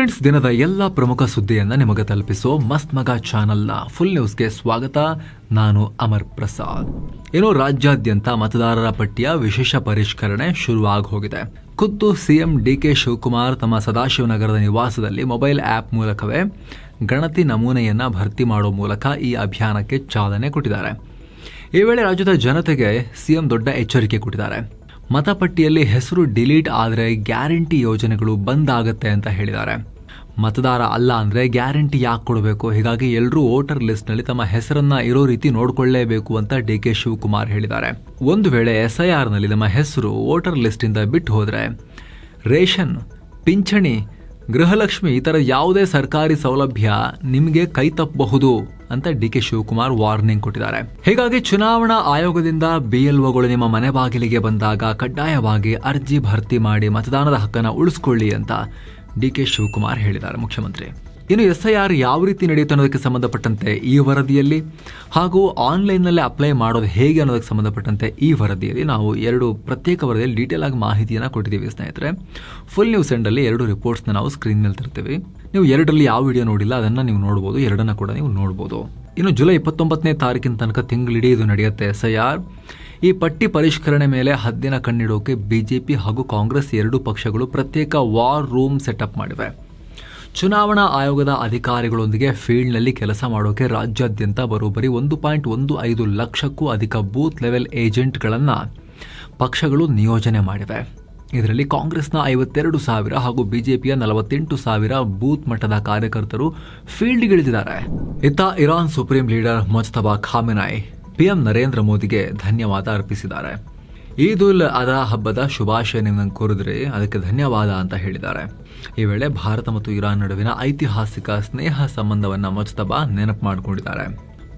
Friends, ದಿನದ ಎಲ್ಲ ಪ್ರಮುಖ ಸುದ್ದಿಯನ್ನ ನಿಮಗೆ ತಲುಪಿಸೋ ಮಸ್ತ್ ಮಗ ಚಾನೆಲ್ನ ಫುಲ್ ನ್ಯೂಸ್ಗೆ ಸ್ವಾಗತ. ನಾನು ಅಮರ್ ಪ್ರಸಾದ್. ರಾಜ್ಯಾದ್ಯಂತ ಮತದಾರರ ಪಟ್ಟಿಯ ವಿಶೇಷ ಪರಿಷ್ಕರಣೆ ಶುರುವಾಗಿ ಹೋಗಿದೆ. ಖುದ್ದು ಸಿಎಂ ಡಿಕೆ ಶಿವಕುಮಾರ್ ತಮ್ಮ ಸದಾಶಿವನಗರದ ನಿವಾಸದಲ್ಲಿ ಮೊಬೈಲ್ ಆಪ್ ಮೂಲಕವೇ ಗಣತಿ ನಮೂನೆಯನ್ನ ಭರ್ತಿ ಮಾಡುವ ಮೂಲಕ ಈ ಅಭಿಯಾನಕ್ಕೆ ಚಾಲನೆ ಕೊಟ್ಟಿದ್ದಾರೆ. ಈ ವೇಳೆ ರಾಜ್ಯದ ಜನತೆಗೆ ಸಿಎಂ ದೊಡ್ಡ ಎಚ್ಚರಿಕೆ ಕೊಟ್ಟಿದ್ದಾರೆ. ಮತಪಟ್ಟಿಯಲ್ಲಿ ಹೆಸರು ಡಿಲೀಟ್ ಆದರೆ ಗ್ಯಾರಂಟಿ ಯೋಜನೆಗಳು ಬಂದ್ ಆಗುತ್ತೆ ಅಂತ ಹೇಳಿದ್ದಾರೆ. ಮತದಾರ ಅಲ್ಲ ಅಂದ್ರೆ ಗ್ಯಾರಂಟಿ ಯಾಕೆ ಕೊಡಬೇಕು? ಹೀಗಾಗಿ ಎಲ್ಲರೂ ವೋಟರ್ ಲಿಸ್ಟ್ ನಲ್ಲಿ ತಮ್ಮ ಹೆಸರನ್ನ ಇರೋ ರೀತಿ ನೋಡ್ಕೊಳ್ಳೇಬೇಕು ಅಂತ ಡಿಕೆ ಶಿವಕುಮಾರ್ ಹೇಳಿದ್ದಾರೆ. ಒಂದು ವೇಳೆ SIR ನಲ್ಲಿ ನಮ್ಮ ಹೆಸರು ವೋಟರ್ ಲಿಸ್ಟ್ ಇಂದ ಬಿಟ್ಟು ಹೋದ್ರೆ ರೇಷನ್, ಪಿಂಚಣಿ, ಗೃಹಲಕ್ಷ್ಮಿ ಈ ತರ ಯಾವುದೇ ಸರ್ಕಾರಿ ಸೌಲಭ್ಯ ನಿಮಗೆ ಕೈ ತಪ್ಪಬಹುದು ಅಂತ ಡಿಕೆ ಶಿವಕುಮಾರ್ ವಾರ್ನಿಂಗ್ ಕೊಟ್ಟಿದ್ದಾರೆ. ಹೀಗಾಗಿ ಚುನಾವಣಾ ಆಯೋಗದಿಂದ BLOಗಳು ನಿಮ್ಮ ಮನೆ ಬಾಗಿಲಿಗೆ ಬಂದಾಗ ಕಡ್ಡಾಯವಾಗಿ ಅರ್ಜಿ ಭರ್ತಿ ಮಾಡಿ ಮತದಾನದ ಹಕ್ಕನ್ನು ಉಳಿಸಿಕೊಳ್ಳಿ ಅಂತ ಡಿಕೆ ಶಿವಕುಮಾರ್ ಹೇಳಿದ್ದಾರೆ ಮುಖ್ಯಮಂತ್ರಿ. ಇನ್ನು SIR ಯಾವ ರೀತಿ ನಡೆಯುತ್ತೆ ಅನ್ನೋದಕ್ಕೆ ಸಂಬಂಧಪಟ್ಟಂತೆ ಈ ವರದಿಯಲ್ಲಿ ಹಾಗೂ ಆನ್ಲೈನ್ನಲ್ಲೇ ಅಪ್ಲೈ ಮಾಡೋದು ಹೇಗೆ ಅನ್ನೋದಕ್ಕೆ ಸಂಬಂಧಪಟ್ಟಂತೆ ಈ ವರದಿಯಲ್ಲಿ ನಾವು ಎರಡು ಪ್ರತ್ಯೇಕ ವರದಿಯಲ್ಲಿ ಡೀಟೇಲ್ ಆಗಿ ಮಾಹಿತಿಯನ್ನು ಕೊಟ್ಟಿದ್ದೀವಿ ಸ್ನೇಹಿತರೆ. ಫುಲ್ ನ್ಯೂಸ್ ಎಂಡಲ್ಲಿ ಎರಡು ರಿಪೋರ್ಟ್ಸ್ನ ನಾವು ಸ್ಕ್ರೀನ್ ಮೇಲೆ ತರ್ತೀವಿ. ನೀವು ಎರಡರಲ್ಲಿ ಯಾವ ವಿಡಿಯೋ ನೋಡಿಲ್ಲ ಅದನ್ನು ನೀವು ನೋಡ್ಬೋದು, ಎರಡನ್ನ ಕೂಡ ನೀವು ನೋಡ್ಬೋದು. ಇನ್ನು ಜುಲೈ 29ನೇ ತಾರೀಕಿನ ತನಕ ತಿಂಗಳಿಡೀ ಇದು ನಡೆಯುತ್ತೆ SIR. ಈ ಪಟ್ಟಿ ಪರಿಷ್ಕರಣೆ ಮೇಲೆ ಹದ್ದಿನ ಕಣ್ಣಿಡೋಕೆ ಬಿಜೆಪಿ ಹಾಗೂ ಕಾಂಗ್ರೆಸ್ ಎರಡೂ ಪಕ್ಷಗಳು ಪ್ರತ್ಯೇಕ ವಾರ್ ರೂಮ್ ಸೆಟಪ್ ಮಾಡಿವೆ. ಚುನಾವಣಾ ಆಯೋಗದ ಅಧಿಕಾರಿಗಳೊಂದಿಗೆ ಫೀಲ್ಡ್ನಲ್ಲಿ ಕೆಲಸ ಮಾಡೋಕೆ ರಾಜ್ಯಾದ್ಯಂತ ಬರೋಬ್ಬರಿ 1.15 ಲಕ್ಷಕ್ಕೂ ಅಧಿಕ ಬೂತ್ ಲೆವೆಲ್ ಏಜೆಂಟ್ಗಳನ್ನು ಪಕ್ಷಗಳು ನಿಯೋಜನೆ ಮಾಡಿವೆ. ಇದರಲ್ಲಿ ಕಾಂಗ್ರೆಸ್ನ 52,000 ಹಾಗೂ ಬಿಜೆಪಿಯ 48,000 ಬೂತ್ ಮಟ್ಟದ ಕಾರ್ಯಕರ್ತರು ಫೀಲ್ಡ್ಗಿಳಿದಿದ್ದಾರೆ. ಇತ್ತ Iran supreme leader Mojtaba Khamenei PM Narendra ಮೋದಿಗೆ ಧನ್ಯವಾದ ಅರ್ಪಿಸಿದ್ದಾರೆ. ಈದ್ ಉಲ್ ಅಧಾ ಹಬ್ಬದ ಶುಭಾಶಯ ನಿಮ್ಮನ್ನು ಕೋರಿದ್ರೆ ಅದಕ್ಕೆ ಧನ್ಯವಾದ ಅಂತ ಹೇಳಿದ್ದಾರೆ. ಈ ವೇಳೆ ಭಾರತ ಮತ್ತು ಇರಾನ್ ನಡುವಿನ ಐತಿಹಾಸಿಕ ಸ್ನೇಹ ಸಂಬಂಧವನ್ನ ಮುಜ್ತಬಾ ನೆನಪು ಮಾಡಿಕೊಂಡಿದ್ದಾರೆ.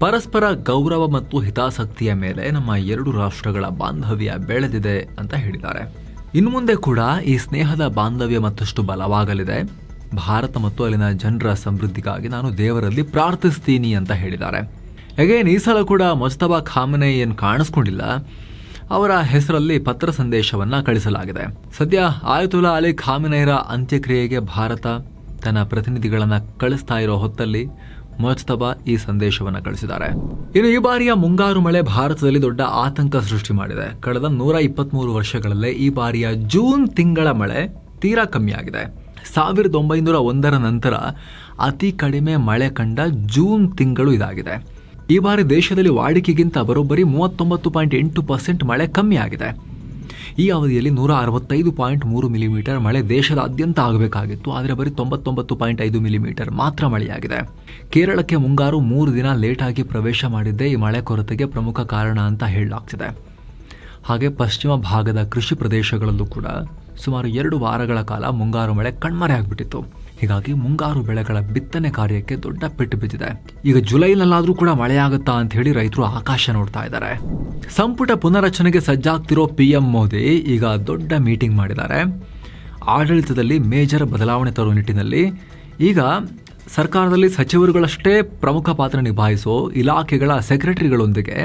ಪರಸ್ಪರ ಗೌರವ ಮತ್ತು ಹಿತಾಸಕ್ತಿಯ ಮೇಲೆ ನಮ್ಮ ಎರಡು ರಾಷ್ಟ್ರಗಳ ಬಾಂಧವ್ಯ ಬೆಳೆದಿದೆ ಅಂತ ಹೇಳಿದ್ದಾರೆ. ಇನ್ನು ಮುಂದೆ ಕೂಡ ಈ ಸ್ನೇಹದ ಬಾಂಧವ್ಯ ಮತ್ತಷ್ಟು ಬಲವಾಗಲಿದೆ. ಭಾರತ ಮತ್ತು ಅಲ್ಲಿನ ಜನರ ಸಮೃದ್ಧಿಗಾಗಿ ನಾನು ದೇವರಲ್ಲಿ ಪ್ರಾರ್ಥಿಸ್ತೀನಿ ಅಂತ ಹೇಳಿದ್ದಾರೆ. ಅಗೇನ್ ಈ ಸಲ ಕೂಡ ಮುಜ್ತಬಾ ಖಾಮೆನಾಯಿ ಏನು ಕಾಣಿಸ್ಕೊಂಡಿಲ್ಲ. ಅವರ ಹೆಸರಲ್ಲಿ ಪತ್ರ ಸಂದೇಶವನ್ನ ಕಳಿಸಲಾಗಿದೆ. ಸದ್ಯ ಆಯತುಲ್ಲಾ ಅಲಿ ಖಾಮೆನಾಯಿರ ಅಂತ್ಯಕ್ರಿಯೆಗೆ ಭಾರತ ತನ್ನ ಪ್ರತಿನಿಧಿಗಳನ್ನ ಕಳಿಸ್ತಾ ಇರೋ ಹೊತ್ತಲ್ಲಿ ಮುಜ್ತಬಾ ಈ ಸಂದೇಶವನ್ನ ಕಳಿಸಿದ್ದಾರೆ. ಇನ್ನು ಈ ಬಾರಿಯ ಮುಂಗಾರು ಮಳೆ ಭಾರತದಲ್ಲಿ ದೊಡ್ಡ ಆತಂಕ ಸೃಷ್ಟಿ ಮಾಡಿದೆ. ಕಳೆದ 123 ವರ್ಷಗಳಲ್ಲೇ ಈ ಬಾರಿಯ ಜೂನ್ ತಿಂಗಳ ಮಳೆ ತೀರಾ ಕಮ್ಮಿಯಾಗಿದೆ. 1901ರ ನಂತರ ಅತಿ ಕಡಿಮೆ ಮಳೆ ಕಂಡ ಜೂನ್ ತಿಂಗಳು ಇದಾಗಿದೆ. ಈ ಬಾರಿ ದೇಶದಲ್ಲಿ ವಾಡಿಕೆಗಿಂತ ಬರೋಬ್ಬರಿ 39.8% ಮಳೆ ಕಮ್ಮಿ ಆಗಿದೆ. ಈ ಅವಧಿಯಲ್ಲಿ 165.3 ಮಿಲಿಮೀಟರ್ ಮಳೆ ದೇಶದಾದ್ಯಂತ ಆಗಬೇಕಾಗಿತ್ತು, ಆದರೆ ಬರೀ 99.5 ಮಿಲಿಮೀಟರ್ ಮಾತ್ರ ಮಳೆಯಾಗಿದೆ. ಕೇರಳಕ್ಕೆ ಮುಂಗಾರು 3 ದಿನ ಲೇಟ್ ಆಗಿ ಪ್ರವೇಶ ಮಾಡಿದ್ದೇ ಈ ಮಳೆ ಕೊರತೆಗೆ ಪ್ರಮುಖ ಕಾರಣ ಅಂತ ಹೇಳಲಾಗ್ತಿದೆ. ಹಾಗೆ ಪಶ್ಚಿಮ ಭಾಗದ ಕೃಷಿ ಪ್ರದೇಶಗಳಲ್ಲೂ ಕೂಡ ಸುಮಾರು 2 ವಾರಗಳ ಕಾಲ ಮುಂಗಾರು ಮಳೆ ಕಣ್ಮರೆ ಆಗ್ಬಿಟ್ಟಿತ್ತು. ಹೀಗಾಗಿ ಮುಂಗಾರು ಬೆಳೆಗಳ ಬಿತ್ತನೆ ಕಾರ್ಯಕ್ಕೆ ದೊಡ್ಡ ಪೆಟ್ಟು ಬಿದ್ದಿದೆ. ಈಗ ಜುಲೈನಲ್ಲಾದ್ರೂ ಕೂಡ ಮಳೆಯಾಗುತ್ತಾ ಅಂತ ಹೇಳಿ ರೈತರು ಆಕಾಶ ನೋಡ್ತಾ ಇದ್ದಾರೆ. ಸಂಪುಟ ಪುನರಚನೆಗೆ ಸಜ್ಜಾಗ್ತಿರೋ PM ಮೋದಿ ಈಗ ದೊಡ್ಡ ಮೀಟಿಂಗ್ ಮಾಡಿದ್ದಾರೆ. ಆಡಳಿತದಲ್ಲಿ ಮೇಜರ್ ಬದಲಾವಣೆ ತರುವ ನಿಟ್ಟಿನಲ್ಲಿ ಈಗ ಸರ್ಕಾರದಲ್ಲಿ ಸಚಿವರುಗಳಷ್ಟೇ ಪ್ರಮುಖ ಪಾತ್ರ ನಿಭಾಯಿಸೋ ಇಲಾಖೆಗಳ ಸೆಕ್ರೆಟರಿಗಳೊಂದಿಗೆ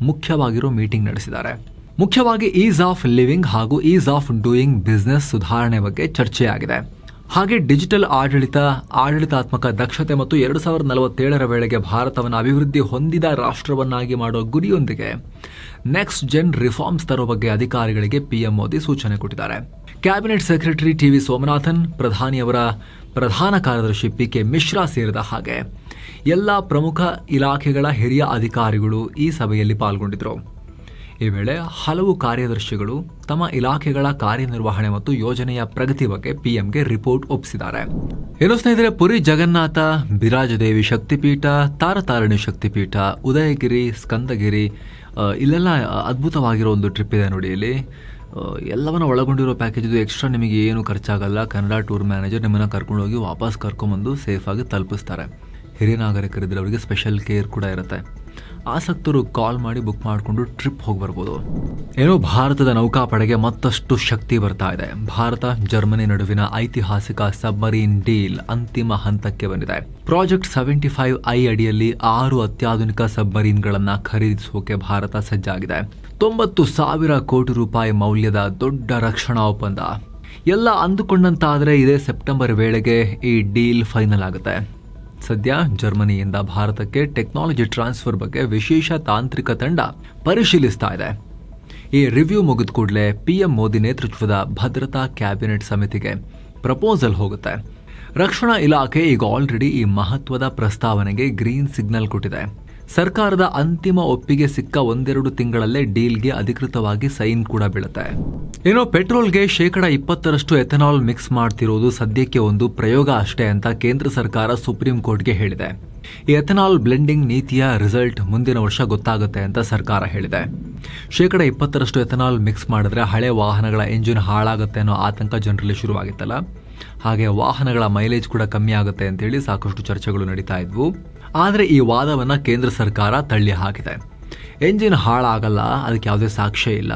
ಮುಖ್ಯವಾಗಿರೋ ಮೀಟಿಂಗ್ ನಡೆಸಿದ್ದಾರೆ. ಮುಖ್ಯವಾಗಿ ಈಸ್ ಆಫ್ ಲಿವಿಂಗ್ ಹಾಗೂ ಈಸ್ ಆಫ್ ಡೂಯಿಂಗ್ ಬಿಸ್ನೆಸ್ ಸುಧಾರಣೆ ಬಗ್ಗೆ ಚರ್ಚೆಯಾಗಿದೆ. ಹಾಗೆ ಡಿಜಿಟಲ್ ಆಡಳಿತಾತ್ಮಕ ದಕ್ಷತೆ ಮತ್ತು 2047ರ ವೇಳೆಗೆ ಭಾರತವನ್ನು ಅಭಿವೃದ್ಧಿ ಹೊಂದಿದ ರಾಷ್ಟ್ರವನ್ನಾಗಿ ಮಾಡೋ ಗುರಿಯೊಂದಿಗೆ ನೆಕ್ಸ್ಟ್ ಜೆನ್ ರಿಫಾರ್ಮ್ಸ್ ತರೋ ಬಗ್ಗೆ ಅಧಿಕಾರಿಗಳಿಗೆ PM ಮೋದಿ ಸೂಚನೆ ಕೊಟ್ಟಿದ್ದಾರೆ. ಕ್ಯಾಬಿನೆಟ್ ಸೆಕ್ರೆಟರಿ TV ಸೋಮನಾಥನ್, ಪ್ರಧಾನಿಯವರ ಪ್ರಧಾನ ಕಾರ್ಯದರ್ಶಿ PK ಮಿಶ್ರಾ ಸೇರಿದ ಹಾಗೆ ಎಲ್ಲ ಪ್ರಮುಖ ಇಲಾಖೆಗಳ ಹಿರಿಯ ಅಧಿಕಾರಿಗಳು ಈ ಸಭೆಯಲ್ಲಿ ಪಾಲ್ಗೊಂಡಿದ್ದರು. ಈ ವೇಳೆ ಹಲವು ಕಾರ್ಯದರ್ಶಿಗಳು ತಮ್ಮ ಇಲಾಖೆಗಳ ಕಾರ್ಯನಿರ್ವಹಣೆ ಮತ್ತು ಯೋಜನೆಯ ಪ್ರಗತಿ ಬಗ್ಗೆ PMಗೆ ರಿಪೋರ್ಟ್ ಒಪ್ಪಿಸಿದ್ದಾರೆ. ಇನ್ನು ಸ್ನೇಹಿತರೆ, ಪುರಿ ಜಗನ್ನಾಥ, ಬಿರಾಜದೇವಿ ಶಕ್ತಿಪೀಠ, ತಾರತಾರಿಣಿ ಶಕ್ತಿಪೀಠ, ಉದಯಗಿರಿ, ಸ್ಕಂದಗಿರಿ ಇಲ್ಲೆಲ್ಲ ಅದ್ಭುತವಾಗಿರೋ ಒಂದು ಟ್ರಿಪ್ ಇದೆ ನೋಡಿ. ಇಲ್ಲಿ ಎಲ್ಲವನ್ನ ಒಳಗೊಂಡಿರೋ ಪ್ಯಾಕೇಜ್ ಇದು. ಎಕ್ಸ್ಟ್ರಾ ನಿಮಗೆ ಏನು ಖರ್ಚಾಗಲ್ಲ. ಕನ್ನಡ ಟೂರ್ ಮ್ಯಾನೇಜರ್ ನಿಮ್ಮನ್ನ ಕರ್ಕೊಂಡೋಗಿ ವಾಪಸ್ ಕರ್ಕೊಂಡ್ಬಂದು ಸೇಫಾಗಿ ತಲುಪಿಸ್ತಾರೆ. ಹಿರಿಯ ನಾಗರಿಕರಿದ್ರೆ ಅವರಿಗೆ ಸ್ಪೆಷಲ್ ಕೇರ್ ಕೂಡ ಇರುತ್ತೆ. ಆಸಕ್ತರು ಕಾಲ್ ಮಾಡಿ ಬುಕ್ ಮಾಡಿಕೊಂಡು ಟ್ರಿಪ್ ಹೋಗಿ ಬರ್ಬೋದು. ಭಾರತದ ನೌಕಾಪಡೆಗೆ ಮತ್ತಷ್ಟು ಶಕ್ತಿ ಬರ್ತಾ ಇದೆ. ಭಾರತ ಜರ್ಮನಿ ನಡುವಿನ ಐತಿಹಾಸಿಕ ಸಬ್ಮರೀನ್ ಡೀಲ್ ಅಂತಿಮ ಹಂತಕ್ಕೆ ಬಂದಿದೆ. ಪ್ರಾಜೆಕ್ಟ್ 75I ಅಡಿಯಲ್ಲಿ 6 ಅತ್ಯಾಧುನಿಕ ಸಬ್ಮರೀನ್ಗಳನ್ನು ಖರೀದಿಸೋಕೆ ಭಾರತ ಸಜ್ಜಾಗಿದೆ. 90,000 ಕೋಟಿ ರೂಪಾಯಿ ಮೌಲ್ಯದ ದೊಡ್ಡ ರಕ್ಷಣಾ ಒಪ್ಪಂದ. ಎಲ್ಲ ಅಂದುಕೊಂಡಂತಾದರೆ ಇದೇ ಸೆಪ್ಟೆಂಬರ್ ವೇಳೆಗೆ ಈ ಡೀಲ್ ಫೈನಲ್ ಆಗುತ್ತೆ. ಸದ್ಯ ಜರ್ಮನಿಯಿಂದ ಭಾರತಕ್ಕೆ ಟೆಕ್ನಾಲಜಿ ಟ್ರಾನ್ಸ್ಫರ್ ಬಗ್ಗೆ ವಿಶೇಷ ತಾಂತ್ರಿಕ ತಂಡ ಪರಿಶೀಲಿಸ್ತಾ ಇದೆ. ಈ ರಿವ್ಯೂ ಮುಗಿದ ಕೂಡಲೇ PM ಮೋದಿ ನೇತೃತ್ವದ ಭದ್ರತಾ ಕ್ಯಾಬಿನೆಟ್ ಸಮಿತಿಗೆ ಪ್ರಪೋಸಲ್ ಹೋಗುತ್ತೆ. ರಕ್ಷಣಾ ಇಲಾಖೆ ಈಗ ಆಲ್ರೆಡಿ ಈ ಮಹತ್ವದ ಪ್ರಸ್ತಾವನೆಗೆ ಗ್ರೀನ್ ಸಿಗ್ನಲ್ ಕೊಟ್ಟಿದೆ. ಸರ್ಕಾರದ ಅಂತಿಮ ಒಪ್ಪಿಗೆ ಸಿಕ್ಕ 1-2 ತಿಂಗಳಲ್ಲೇ ಡೀಲ್ಗೆ ಅಧಿಕೃತವಾಗಿ ಸೈನ್ ಕೂಡ ಬೀಳುತ್ತೆ. ಪೆಟ್ರೋಲ್ಗೆ 20% ಎಥೆನಾಲ್ ಮಿಕ್ಸ್ ಮಾಡ್ತಿರೋದು ಸದ್ಯಕ್ಕೆ ಒಂದು ಪ್ರಯೋಗ ಅಷ್ಟೇ ಅಂತ ಕೇಂದ್ರ ಸರ್ಕಾರ ಸುಪ್ರೀಂ ಕೋರ್ಟ್ಗೆ ಹೇಳಿದೆ. ಈ ಎಥೆನಾಲ್ ಬ್ಲೆಂಡಿಂಗ್ ನೀತಿಯ ರಿಸಲ್ಟ್ ಮುಂದಿನ ವರ್ಷ ಗೊತ್ತಾಗುತ್ತೆ ಅಂತ ಸರ್ಕಾರ ಹೇಳಿದೆ. 20% ಎಥೆನಾಲ್ ಮಿಕ್ಸ್ ಮಾಡಿದ್ರೆ ಹಳೆ ವಾಹನಗಳ ಎಂಜಿನ್ ಹಾಳಾಗುತ್ತೆ ಅನ್ನೋ ಆತಂಕ ಜನರಲ್ಲಿ ಶುರುವಾಗಿತ್ತಲ್ಲ, ಹಾಗೆ ವಾಹನಗಳ ಮೈಲೇಜ್ ಕೂಡ ಕಮ್ಮಿ ಆಗುತ್ತೆ ಅಂತೇಳಿ ಸಾಕಷ್ಟು ಚರ್ಚೆಗಳು ನಡೀತಾ ಇದ್ವು. ಆದರೆ ಈ ವಾದವನ್ನು ಕೇಂದ್ರ ಸರ್ಕಾರ ತಳ್ಳಿ ಹಾಕಿದೆ. ಎಂಜಿನ್ ಹಾಳಾಗಲ್ಲ, ಅದಕ್ಕೆ ಯಾವುದೇ ಸಾಕ್ಷ್ಯ ಇಲ್ಲ.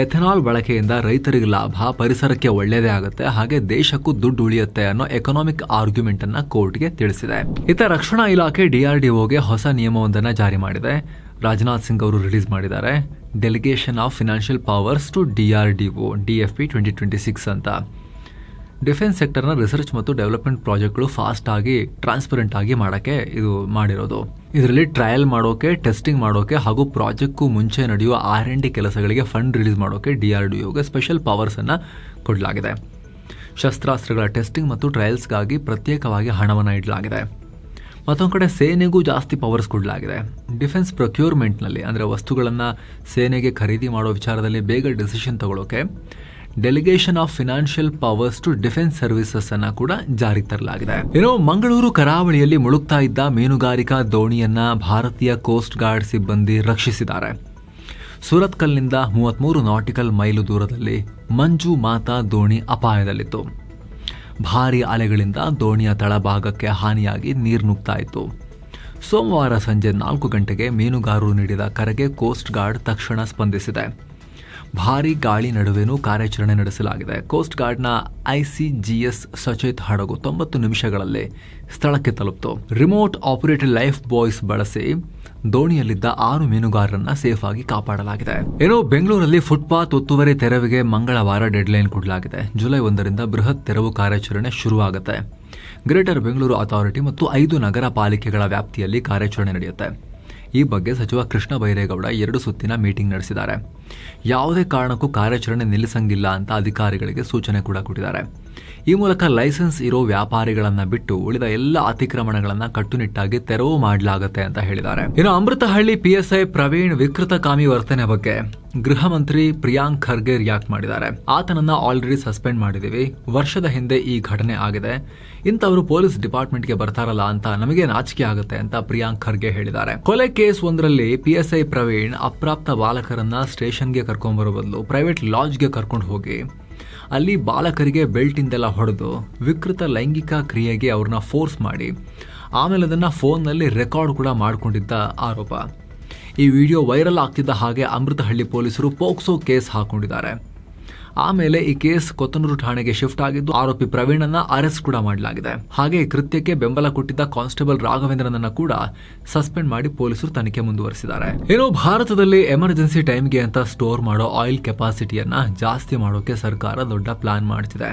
ಎಥೆನಾಲ್ ಬಳಕೆಯಿಂದ ರೈತರಿಗೆ ಲಾಭ, ಪರಿಸರಕ್ಕೆ ಒಳ್ಳೆಯದೇ ಆಗುತ್ತೆ, ಹಾಗೆ ದೇಶಕ್ಕೂ ದುಡ್ಡು ಉಳಿಯುತ್ತೆ ಅನ್ನೋ ಎಕನಾಮಿಕ್ ಆರ್ಗ್ಯುಮೆಂಟ್ ಅನ್ನ ಕೋರ್ಟ್ಗೆ ತಿಳಿಸಿದೆ. ಇತ್ತ ರಕ್ಷಣಾ ಇಲಾಖೆ DRDOಗೆ ಹೊಸ ನಿಯಮವೊಂದನ್ನು ಜಾರಿ ಮಾಡಿದೆ. ರಾಜನಾಥ್ ಸಿಂಗ್ ಅವರು ರಿಲೀಸ್ ಮಾಡಿದ್ದಾರೆ. Delegation of financial powers to DRDO DFP 2026 ಅಂತ. ಡಿಫೆನ್ಸ್ ಸೆಕ್ಟರ್ನ ರಿಸರ್ಚ್ ಮತ್ತು ಡೆವಲಪ್ಮೆಂಟ್ ಪ್ರಾಜೆಕ್ಟ್ಗಳು ಫಾಸ್ಟ್ ಆಗಿ ಟ್ರಾನ್ಸ್ಪರೆಂಟ್ ಆಗಿ ಮಾಡೋಕ್ಕೆ ಇದು ಮಾಡಿರೋದು. ಇದರಲ್ಲಿ ಟ್ರಯಲ್ ಮಾಡೋಕೆ, ಟೆಸ್ಟಿಂಗ್ ಮಾಡೋಕೆ ಹಾಗೂ ಪ್ರಾಜೆಕ್ಟ್ಗೂ ಮುಂಚೆ ನಡೆಯುವ R&D ಕೆಲಸಗಳಿಗೆ ಫಂಡ್ ರಿಲೀಸ್ ಮಾಡೋಕೆ DRDOಗೆ ಸ್ಪೆಷಲ್ ಪವರ್ಸ್ ಅನ್ನು ಕೊಡಲಾಗಿದೆ. ಶಸ್ತ್ರಾಸ್ತ್ರಗಳ ಟೆಸ್ಟಿಂಗ್ ಮತ್ತು ಟ್ರಯಲ್ಸ್ಗಾಗಿ ಪ್ರತ್ಯೇಕವಾಗಿ ಹಣವನ್ನು ಇಡಲಾಗಿದೆ. ಮತ್ತೊಂದು ಕಡೆ ಸೇನೆಗೂ ಜಾಸ್ತಿ ಪವರ್ಸ್ ಕೊಡಲಾಗಿದೆ. ಡಿಫೆನ್ಸ್ ಪ್ರೊಕ್ಯೂರ್ಮೆಂಟ್ನಲ್ಲಿ ಅಂದರೆ ವಸ್ತುಗಳನ್ನು ಸೇನೆಗೆ ಖರೀದಿ ಮಾಡೋ ವಿಚಾರದಲ್ಲಿ ಬೇಗ ಡಿಸಿಷನ್ ತಗೊಳ್ಳೋಕೆ delegation of financial powers to defence services ಅನ್ನ ಕೂಡ ಜಾರಿಗೆ ತರಲಾಗಿದೆ. ಮಂಗಳೂರು ಕರಾವಳಿಯಲ್ಲಿ ಮುಳುಗ್ತಾ ಇದ್ದ ಮೀನುಗಾರಿಕಾ ದೋಣಿಯನ್ನ ಭಾರತೀಯ ಕೋಸ್ಟ್ ಗಾರ್ಡ್ ಸಿಬ್ಬಂದಿ ರಕ್ಷಿಸಿದ್ದಾರೆ. ಸುರತ್ಕಲ್ನಿಂದ 33 ನಾಟಿಕಲ್ ಮೈಲು ದೂರದಲ್ಲಿ ಮಂಜು ಮಾತಾ ದೋಣಿ ಅಪಾಯದಲ್ಲಿತ್ತು. ಭಾರೀ ಅಲೆಗಳಿಂದ ದೋಣಿಯ ತಳಭಾಗಕ್ಕೆ ಹಾನಿಯಾಗಿ ನೀರು ನುಗ್ತಾ ಇತ್ತು. ಸೋಮವಾರ ಸಂಜೆ 4 ಗಂಟೆಗೆ ಮೀನುಗಾರರು ನೀಡಿದ ಕರೆಗೆ ಕೋಸ್ಟ್ ಗಾರ್ಡ್ ತಕ್ಷಣ ಸ್ಪಂದಿಸಿದೆ. ಭಾರೀ ಗಾಳಿ ನಡುವೆನೂ ಕಾರ್ಯಾಚರಣೆ ನಡೆಸಲಾಗಿದೆ. ಕೋಸ್ಟ್ ಗಾರ್ಡ್ನ ICGS ಸಚೇತ್ ಹಡಗು 90 ನಿಮಿಷಗಳಲ್ಲಿ ಸ್ಥಳಕ್ಕೆ ತಲುಪಿತು. ರಿಮೋಟ್ ಆಪರೇಟೆಡ್ ಲೈಫ್ ಬಾಯ್ಸ್ ಬಳಸಿ ದೋಣಿಯಲ್ಲಿದ್ದ 6 ಮೀನುಗಾರರನ್ನ ಸೇಫ್ ಆಗಿ ಕಾಪಾಡಲಾಗಿದೆ. ಬೆಂಗಳೂರಲ್ಲಿ ಫುಟ್ಪಾತ್ ಒತ್ತುವರಿ ತೆರವಿಗೆ ಮಂಗಳವಾರ ಡೆಡ್ಲೈನ್ ಕೊಡಲಾಗಿದೆ. ಜುಲೈ 1ರಿಂದ ಬೃಹತ್ ತೆರವು ಕಾರ್ಯಾಚರಣೆ ಶುರುವಾಗುತ್ತೆ. ಗ್ರೇಟರ್ ಬೆಂಗಳೂರು ಅಥಾರಿಟಿ ಮತ್ತು 5 ನಗರ ಪಾಲಿಕೆಗಳ ವ್ಯಾಪ್ತಿಯಲ್ಲಿ ಕಾರ್ಯಾಚರಣೆ ನಡೆಯುತ್ತೆ. ಈ ಬಗ್ಗೆ ಸಚಿವ ಕೃಷ್ಣ ಬೈರೇಗೌಡ 2 ಸುತ್ತಿನ ಮೀಟಿಂಗ್ ನಡೆಸಿದ್ದಾರೆ. ಯಾವುದೇ ಕಾರಣಕ್ಕೂ ಕಾರ್ಯಾಚರಣೆ ನಿಲ್ಲಿಸಂಗಿಲ್ಲ ಅಂತ ಅಧಿಕಾರಿಗಳಿಗೆ ಸೂಚನೆ ಕೂಡ ಕೊಟ್ಟಿದ್ದಾರೆ. ಈ ಮೂಲಕ ಲೈಸೆನ್ಸ್ ಇರೋ ವ್ಯಾಪಾರಿಗಳನ್ನ ಬಿಟ್ಟು ಉಳಿದ ಎಲ್ಲ ಅತಿಕ್ರಮಣಗಳನ್ನ ಕಟ್ಟುನಿಟ್ಟಾಗಿ ತೆರವು ಮಾಡಲಾಗುತ್ತೆ ಅಂತ ಹೇಳಿದ್ದಾರೆ. ಅಮೃತಹಳ್ಳಿ PSI ಪ್ರವೀಣ್ ವಿಕೃತಕಾಮಿ ವರ್ತನೆ ಬಗ್ಗೆ ಗೃಹ ಮಂತ್ರಿ ಪ್ರಿಯಾಂಕ್ ಖರ್ಗೆ ರಿಯಾಕ್ಟ್ ಮಾಡಿದ್ದಾರೆ. ಆತನನ್ನ ಆಲ್ರೆಡಿ ಸಸ್ಪೆಂಡ್ ಮಾಡಿದೀವಿ. ವರ್ಷದ ಹಿಂದೆ ಈ ಘಟನೆ ಆಗಿದೆ. ಇಂಥವರು ಪೊಲೀಸ್ ಡಿಪಾರ್ಟ್ಮೆಂಟ್ಗೆ ಬರ್ತಾರಲ್ಲ ಅಂತ ನಮಗೆ ನಾಚಿಕೆ ಆಗುತ್ತೆ ಅಂತ ಪ್ರಿಯಾಂಕ್ ಖರ್ಗೆ ಹೇಳಿದ್ದಾರೆ. ಕೊಲೆ ಕೇಸ್ ಒಂದರಲ್ಲಿ PSI ಪ್ರವೀಣ್ ಅಪ್ರಾಪ್ತ ಬಾಲಕರನ್ನ ಸ್ಟೇಷನ್ಗೆ ಕರ್ಕೊಂಡ್ಬರೋ ಬದಲು ಪ್ರೈವೇಟ್ ಲಾಡ್ಜ್ಗೆ ಕರ್ಕೊಂಡು ಹೋಗಿ ಅಲ್ಲಿ ಬಾಲಕರಿಗೆ ಬೆಲ್ಟಿಂದೆಲ್ಲ ಹೊಡೆದು ವಿಕೃತ ಲೈಂಗಿಕ ಕ್ರಿಯೆಗೆ ಅವ್ರನ್ನ ಫೋರ್ಸ್ ಮಾಡಿ ಆಮೇಲೆ ಅದನ್ನು ಫೋನ್ನಲ್ಲಿ ರೆಕಾರ್ಡ್ ಕೂಡ ಮಾಡಿಕೊಂಡಿದ್ದ ಆರೋಪ. ಈ ವಿಡಿಯೋ ವೈರಲ್ ಆಗ್ತಿದ್ದ ಹಾಗೆ ಅಮೃತಹಳ್ಳಿ ಪೊಲೀಸರು ಪೋಕ್ಸೋ ಕೇಸ್ ಹಾಕೊಂಡಿದ್ದಾರೆ. ಆಮೇಲೆ ಈ ಕೇಸ್ ಕೊತ್ತನೂರು ಠಾಣೆಗೆ ಶಿಫ್ಟ್ ಆಗಿದ್ದು ಆರೋಪಿ ಪ್ರವೀಣನ್ನ ಅರೆಸ್ಟ್ ಕೂಡ ಮಾಡಲಾಗಿದೆ. ಹಾಗೆ ಈ ಕೃತ್ಯಕ್ಕೆ ಬೆಂಬಲ ಕೊಟ್ಟಿದ್ದ ಕಾನ್ಸ್ಟೇಬಲ್ ರಾಘವೇಂದ್ರನನ್ನ ಕೂಡ ಸಸ್ಪೆಂಡ್ ಮಾಡಿ ಪೊಲೀಸರು ತನಿಖೆ ಮುಂದುವರಿಸಿದ್ದಾರೆ. ಭಾರತದಲ್ಲಿ ಎಮರ್ಜೆನ್ಸಿ ಟೈಮ್ಗೆ ಅಂತ ಸ್ಟೋರ್ ಮಾಡೋ ಆಯಿಲ್ ಕೆಪಾಸಿಟಿಯನ್ನ ಜಾಸ್ತಿ ಮಾಡೋಕೆ ಸರ್ಕಾರ ದೊಡ್ಡ ಪ್ಲಾನ್ ಮಾಡ್ತಿದೆ.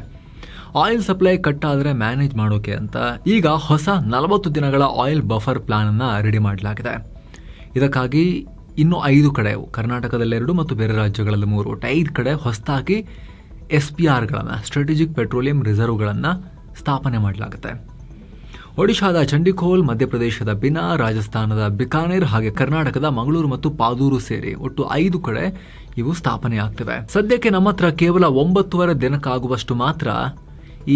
ಆಯಿಲ್ ಸಪ್ಲೈ ಕಟ್ ಆದ್ರೆ ಮ್ಯಾನೇಜ್ ಮಾಡೋಕೆ ಅಂತ ಈಗ ಹೊಸ 40 ದಿನಗಳ ಆಯಿಲ್ ಬಫರ್ ಪ್ಲಾನ್ ಅನ್ನ ರೆಡಿ ಮಾಡಲಾಗಿದೆ. ಇದಕ್ಕಾಗಿ ಇನ್ನು 5 ಕಡೆ, ಕರ್ನಾಟಕದಲ್ಲಿ 2 ಮತ್ತು ಬೇರೆ ರಾಜ್ಯಗಳಲ್ಲಿ 3, ಒಟ್ಟು 5 ಕಡೆ ಹೊಸದಾಗಿ SPRಗಳನ್ನು, ಸ್ಟ್ರಾಟಜಿಕ್ ಪೆಟ್ರೋಲಿಯಂ ರಿಸರ್ವ್ಗಳನ್ನು ಸ್ಥಾಪನೆ ಮಾಡಲಾಗುತ್ತೆ. ಒಡಿಶಾದ ಚಂಡಿಖೋಲ್, ಮಧ್ಯಪ್ರದೇಶದ ಬಿನಾ, ರಾಜಸ್ಥಾನದ ಬಿಕಾನೇರ್ ಹಾಗೆ ಕರ್ನಾಟಕದ ಮಂಗಳೂರು ಮತ್ತು ಪಾದೂರು ಸೇರಿ ಒಟ್ಟು 5 ಕಡೆ ಇವು ಸ್ಥಾಪನೆ ಆಗ್ತವೆ. ಸದ್ಯಕ್ಕೆ ನಮ್ಮ ಹತ್ರ ಕೇವಲ 9.5 ದಿನಕ್ಕಾಗುವಷ್ಟು ಮಾತ್ರ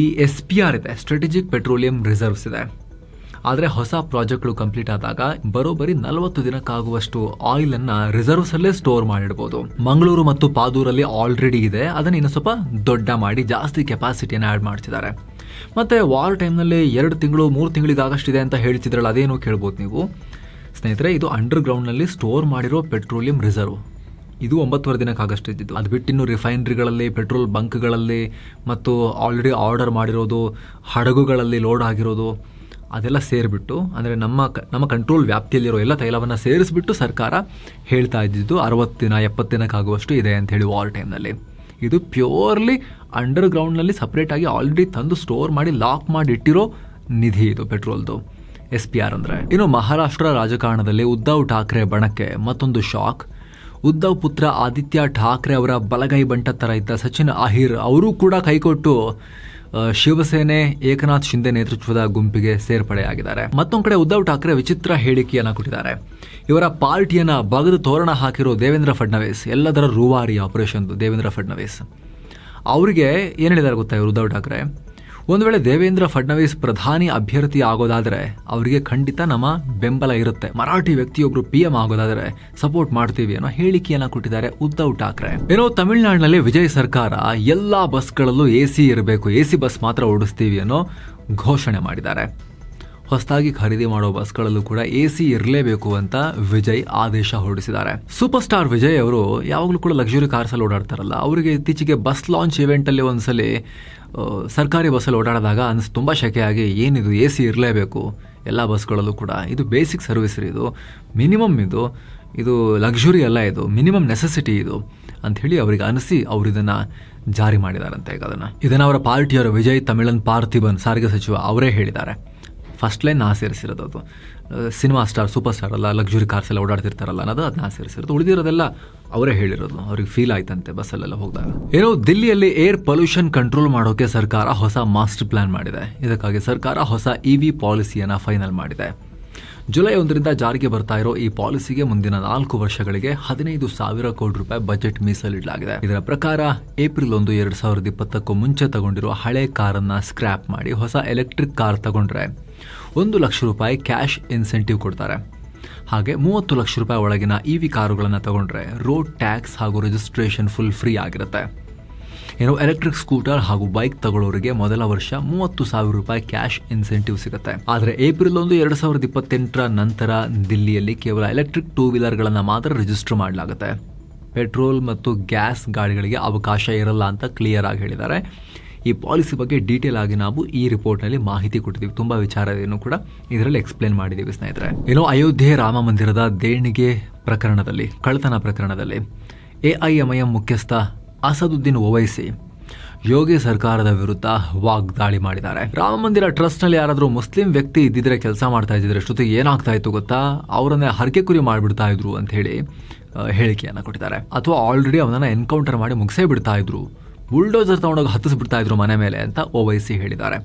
ಈ SPR ಇದೆ, ಸ್ಟ್ರಾಟಜಿಕ್ ಪೆಟ್ರೋಲಿಯಂ ರಿಸರ್ವ್ಸ್ ಇದೆ. ಆದರೆ ಹೊಸ ಪ್ರಾಜೆಕ್ಟ್ಗಳು ಕಂಪ್ಲೀಟ್ ಆದಾಗ ಬರೋಬ್ಬರಿ 40 ದಿನಕ್ಕಾಗುವಷ್ಟು ಆಯಿಲ್ ಅನ್ನ ರಿಸರ್ವ್ಸ್ ಅಲ್ಲೇ ಸ್ಟೋರ್ ಮಾಡಿಡಬಹುದು. ಮಂಗಳೂರು ಮತ್ತು ಪಾದೂರಲ್ಲಿ ಆಲ್ರೆಡಿ ಇದೆ, ಅದನ್ನ ಇನ್ನು ಸ್ವಲ್ಪ ದೊಡ್ಡ ಮಾಡಿ ಜಾಸ್ತಿ ಕೆಪಾಸಿಟಿಯನ್ನು ಆಡ್ ಮಾಡ್ತಿದ್ದಾರೆ. ಮತ್ತೆ ವಾರ್ ಟೈಮ್ನಲ್ಲಿ 2 ತಿಂಗಳು 3 ತಿಂಗಳಿಗಾಗಷ್ಟಿದೆ ಅಂತ ಹೇಳ್ತಿದ್ರಲ್ಲ, ಅದೇನು ಕೇಳ್ಬೋದು ನೀವು ಸ್ನೇಹಿತರೆ. ಇದು ಅಂಡರ್ ಗ್ರೌಂಡ್ನಲ್ಲಿ ಸ್ಟೋರ್ ಮಾಡಿರೋ ಪೆಟ್ರೋಲಿಯಂ ರಿಸರ್ವ್. ಇದು 9.5 ದಿನಕ್ಕಾಗಷ್ಟು ಇದ್ದಿದ್ದು. ಅದು ಬಿಟ್ಟು ಇನ್ನು ರಿಫೈನರಿಗಳಲ್ಲಿ, ಪೆಟ್ರೋಲ್ ಬಂಕ್ಗಳಲ್ಲಿ ಮತ್ತು ಆಲ್ರೆಡಿ ಆರ್ಡರ್ ಮಾಡಿರೋದು ಹಡಗುಗಳಲ್ಲಿ ಲೋಡ್ ಆಗಿರೋದು ಅದೆಲ್ಲ ಸೇರಿಬಿಟ್ಟು, ಅಂದರೆ ನಮ್ಮ ಕಂಟ್ರೋಲ್ ವ್ಯಾಪ್ತಿಯಲ್ಲಿರೋ ಎಲ್ಲ ತೈಲವನ್ನು ಸೇರಿಸ್ಬಿಟ್ಟು ಸರ್ಕಾರ ಹೇಳ್ತಾ ಇದ್ದಿದ್ದು 60 ದಿನ 70 ದಿನಕ್ಕಾಗುವಷ್ಟು ಇದೆ ಅಂತ ಹೇಳಿ ವಾರ್ ಟೈಮ್ನಲ್ಲಿ. ಇದು ಪ್ಯೂರ್ಲಿ ಅಂಡರ್ ಗ್ರೌಂಡ್ನಲ್ಲಿ ಸಪ್ರೇಟಾಗಿ ಆಲ್ರೆಡಿ ತಂದು ಸ್ಟೋರ್ ಮಾಡಿ ಲಾಕ್ ಮಾಡಿ ಇಟ್ಟಿರೋ ನಿಧಿ ಇದು ಪೆಟ್ರೋಲ್ದು. SPR ಅಂದರೆ. ಇನ್ನು ಮಹಾರಾಷ್ಟ್ರ ರಾಜಕಾರಣದಲ್ಲಿ ಉದ್ಧವ್ ಠಾಕ್ರೆ ಬಣಕ್ಕೆ ಮತ್ತೊಂದು ಶಾಕ್. ಉದ್ಧವ್ ಪುತ್ರ ಆದಿತ್ಯ ಠಾಕ್ರೆ ಅವರ ಬಲಗೈ ಬಂಟ ಥರ ಇದ್ದ ಸಚಿನ್ ಅಹಿರ್ ಅವರು ಕೂಡ ಕೈಕೊಟ್ಟು ಶಿವಸೇನೆ ಏಕನಾಥ್ ಶಿಂದೆ ನೇತೃತ್ವದ ಗುಂಪಿಗೆ ಸೇರ್ಪಡೆಯಾಗಿದ್ದಾರೆ. ಮತ್ತೊಂದು ಕಡೆ ಉದ್ಧವ್ ಠಾಕ್ರೆ ವಿಚಿತ್ರ ಹೇಳಿಕೆಯನ್ನು ಕೊಟ್ಟಿದ್ದಾರೆ. ಇವರ ಪಾರ್ಟಿಯನ್ನ ಬಗದು ತೋರಣ ಹಾಕಿರೋ ದೇವೇಂದ್ರ ಫಡ್ನವೀಸ್, ಎಲ್ಲದರ ರೂವಾರಿ ಆಪರೇಷನ್ ದೇವೇಂದ್ರ ಫಡ್ನವೀಸ್, ಅವರಿಗೆ ಏನು ಹೇಳಿದ್ದಾರೆ ಗೊತ್ತಾ ಇವರು ಉದ್ಧವ್ ಠಾಕ್ರೆ, ಒಂದು ವೇಳೆ ದೇವೇಂದ್ರ ಫಡ್ನವೀಸ್ ಪ್ರಧಾನಿ ಅಭ್ಯರ್ಥಿ ಆಗೋದಾದ್ರೆ ಅವರಿಗೆ ಖಂಡಿತ ನಮ್ಮ ಬೆಂಬಲ ಇರುತ್ತೆ, ಮರಾಠಿ ವ್ಯಕ್ತಿಯೊಬ್ರು PM ಆಗೋದಾದ್ರೆ ಸಪೋರ್ಟ್ ಮಾಡ್ತೀವಿ ಅನ್ನೋ ಹೇಳಿಕೆಯನ್ನ ಕೊಟ್ಟಿದ್ದಾರೆ ಉದ್ಧವ್ ಠಾಕ್ರೆ. ಏನೋ ತಮಿಳುನಾಡಿನಲ್ಲಿ ವಿಜಯ್ ಸರ್ಕಾರ ಎಲ್ಲಾ ಬಸ್ಗಳಲ್ಲೂ AC ಇರಬೇಕು, AC ಬಸ್ ಮಾತ್ರ ಓಡಿಸ್ತೀವಿ ಅನ್ನೋ ಘೋಷಣೆ ಮಾಡಿದ್ದಾರೆ. ಹೊಸದಾಗಿ ಖರೀದಿ ಮಾಡೋ ಬಸ್ಗಳಲ್ಲೂ ಕೂಡ AC ಇರಲೇಬೇಕು ಅಂತ ವಿಜಯ್ ಆದೇಶ ಹೊರಡಿಸಿದ್ದಾರೆ. ಸೂಪರ್ ಸ್ಟಾರ್ ವಿಜಯ್ ಅವರು ಯಾವಾಗಲೂ ಕೂಡ ಲಕ್ಸುರಿ ಕಾರ್ಸಲ್ಲಿ ಓಡಾಡ್ತಾರಲ್ಲ, ಅವರಿಗೆ ಇತ್ತೀಚೆಗೆ ಬಸ್ ಲಾಂಚ್ ಇವೆಂಟ್ ಅಲ್ಲಿ ಒಂದ್ಸಲಿ ಸರ್ಕಾರಿ ಬಸ್ಸಲ್ಲಿ ಓಡಾಡಿದಾಗ ಅನ್ಸ್ ತುಂಬ ಶೆಕೆಯಾಗಿ ಏನಿದು AC ಇರಲೇಬೇಕು ಎಲ್ಲ ಬಸ್ಗಳಲ್ಲೂ ಕೂಡ, ಇದು ಬೇಸಿಕ್ ಸರ್ವಿಸ್ ಇದು, ಮಿನಿಮಮ್ ಇದು ಲಕ್ಸುರಿ ಅಲ್ಲ, ಇದು ಮಿನಿಮಮ್ ನೆಸೆಸಿಟಿ ಇದು ಅಂಥೇಳಿ ಅವರಿಗೆ ಅನಿಸಿ ಅವರು ಇದನ್ನು ಜಾರಿ ಮಾಡಿದಾರಂತೆ. ಈಗ ಇದನ್ನು ಅವರ ಪಾರ್ಟಿಯವರು ವಿಜಯ್ ತಮಿಳನ್ ಪಾರ್ಥಿಬನ್ ಸಾರಿಗೆ ಸಚಿವ ಅವರೇ ಹೇಳಿದ್ದಾರೆ. ಫಸ್ಟ್ ಲೈನ್ ನಾ ಸೇರಿಸಿರೋದು, ಅದು ಸಿನಿಮಾ ಸ್ಟಾರ್ ಸೂಪರ್ ಸ್ಟಾರ್ ಅಲ್ಲ, ಲಕ್ಸುರಿ ಕಾರ್ಸ್ ಎಲ್ಲ ಓಡಾಡ್ತಿರ್ತಾರಲ್ಲ ಅನ್ನೋದು ಅದು ನಾ ಸೇರಿಸಿರೋದು, ಉಳಿದಿರೋದೆಲ್ಲ ಅವರೇ ಹೇಳಿರೋದು. ಅವ್ರಿಗೆ ಫೀಲ್ ಆಯ್ತಂತೆ ಬಸ್ಸಲ್ಲೆಲ್ಲ ಹೋಗಿದಾಗ. ಏನೋ ದಿಲ್ಲಿಯಲ್ಲಿ ಏರ್ ಪೊಲ್ಯೂಷನ್ ಕಂಟ್ರೋಲ್ ಮಾಡೋಕೆ ಸರ್ಕಾರ ಹೊಸ ಮಾಸ್ಟರ್ ಪ್ಲಾನ್ ಮಾಡಿದೆ. ಇದಕ್ಕಾಗಿ ಸರ್ಕಾರ ಹೊಸ EV ಪಾಲಿಸಿಯನ್ನು ಫೈನಲ್ ಮಾಡಿದೆ. ಜುಲೈ 1ರಿಂದ ಜಾರಿಗೆ ಬರ್ತಾ ಇರೋ ಈ ಪಾಲಿಸಿಗೆ ಮುಂದಿನ 4 ವರ್ಷಗಳಿಗೆ 15,000 ಕೋಟಿ ರೂಪಾಯಿ ಬಜೆಟ್ ಮೀಸಲಿಡಲಾಗಿದೆ. ಇದರ ಪ್ರಕಾರ ಏಪ್ರಿಲ್ 1, 2020ಕ್ಕೂ ಮುಂಚೆ ತಗೊಂಡಿರುವ ಹಳೆ ಕಾರನ್ನ ಸ್ಕ್ರ್ಯಾಪ್ ಮಾಡಿ ಹೊಸ ಎಲೆಕ್ಟ್ರಿಕ್ ಕಾರ್ ತಗೊಂಡ್ರೆ 1 ಲಕ್ಷ ರೂಪಾಯಿ ಕ್ಯಾಶ್ ಇನ್ಸೆಂಟಿವ್ ಕೊಡ್ತಾರೆ. ಹಾಗೆ 30 ಲಕ್ಷ ರೂಪಾಯಿ ಒಳಗಿನ EV ಕಾರುಗಳನ್ನು ತಗೊಂಡ್ರೆ ರೋಡ್ ಟ್ಯಾಕ್ಸ್ ಹಾಗೂ ರಿಜಿಸ್ಟ್ರೇಷನ್ ಫುಲ್ ಫ್ರೀ ಆಗಿರುತ್ತೆ. ಏನೋ ಎಲೆಕ್ಟ್ರಿಕ್ ಸ್ಕೂಟರ್ ಹಾಗೂ ಬೈಕ್ ತಗೊಳ್ಳೋರಿಗೆ ಮೊದಲ ವರ್ಷ 30,000 ರೂಪಾಯಿ ಕ್ಯಾಶ್ ಇನ್ಸೆಂಟಿವ್ ಸಿಗುತ್ತೆ. ಆದರೆ ಏಪ್ರಿಲ್ 1, 2028ರ ನಂತರ ದಿಲ್ಲಿಯಲ್ಲಿ ಕೇವಲ ಎಲೆಕ್ಟ್ರಿಕ್ 2 ವೀಲರ್ಗಳನ್ನು ಮಾತ್ರ ರಿಜಿಸ್ಟರ್ ಮಾಡಲಾಗುತ್ತೆ. ಪೆಟ್ರೋಲ್ ಮತ್ತು ಗ್ಯಾಸ್ ಗಾಡಿಗಳಿಗೆ ಅವಕಾಶ ಇರಲ್ಲ ಅಂತ ಕ್ಲಿಯರ್ ಆಗಿ ಹೇಳಿದ್ದಾರೆ. ಈ ಪಾಲಿಸಿ ಬಗ್ಗೆ ಡೀಟೇಲ್ ಆಗಿ ನಾವು ಈ ರಿಪೋರ್ಟ್ನಲ್ಲಿ ಮಾಹಿತಿ ಕೊಟ್ಟಿದ್ದೀವಿ. ತುಂಬಾ ವಿಚಾರವನ್ನು ಕೂಡ ಇದರಲ್ಲಿ ಎಕ್ಸ್ಪ್ಲೇನ್ ಮಾಡಿದ್ದೀವಿ ಸ್ನೇಹಿತರೆ. ಏನೋ ಅಯೋಧ್ಯೆ ರಾಮ ಮಂದಿರದ ದೇಣಿಗೆ ಪ್ರಕರಣದಲ್ಲಿ, ಕಳ್ಳತನ ಪ್ರಕರಣದಲ್ಲಿ AIMIM ಮುಖ್ಯಸ್ಥ ಅಸದುದ್ದೀನ್ ಓವೈಸಿ ಯೋಗಿ ಸರ್ಕಾರದ ವಿರುದ್ಧ ವಾಗ್ದಾಳಿ ಮಾಡಿದ್ದಾರೆ. ರಾಮ ಮಂದಿರ ಟ್ರಸ್ಟ್ ನಲ್ಲಿ ಯಾರಾದರೂ ಮುಸ್ಲಿಂ ವ್ಯಕ್ತಿ ಇದ್ದಿದ್ರೆ ಕೆಲಸ ಮಾಡ್ತಾ ಇದ್ದಿದ್ರೆ ಅಷ್ಟೊತ್ತಿಗೆ ಏನಾಗ್ತಾ ಇತ್ತು ಗೊತ್ತಾ, ಅವರನ್ನೇ ಹರಕೆ ಕುರಿ ಮಾಡಿಬಿಡ್ತಾ ಇದ್ರು ಅಂತ ಹೇಳಿ ಹೇಳಿಕೆಯನ್ನು ಕೊಟ್ಟಿದ್ದಾರೆ. ಅಥವಾ ಆಲ್ರೆಡಿ ಅವನನ್ನ ಎನ್ಕೌಂಟರ್ ಮಾಡಿ ಮುಗಿಸೇ ಬಿಡ್ತಾ ಇದ್ರು, ಬುಲ್ಡೋಸರ್ ತಗೊಂಡೋಗಿ ಹತ್ತಿಸ್ಬಿಡ್ತಾ ಇದ್ರು ಮನೆ ಮೇಲೆ ಅಂತ ಓವೈಸಿ ಹೇಳಿದ್ದಾರೆ.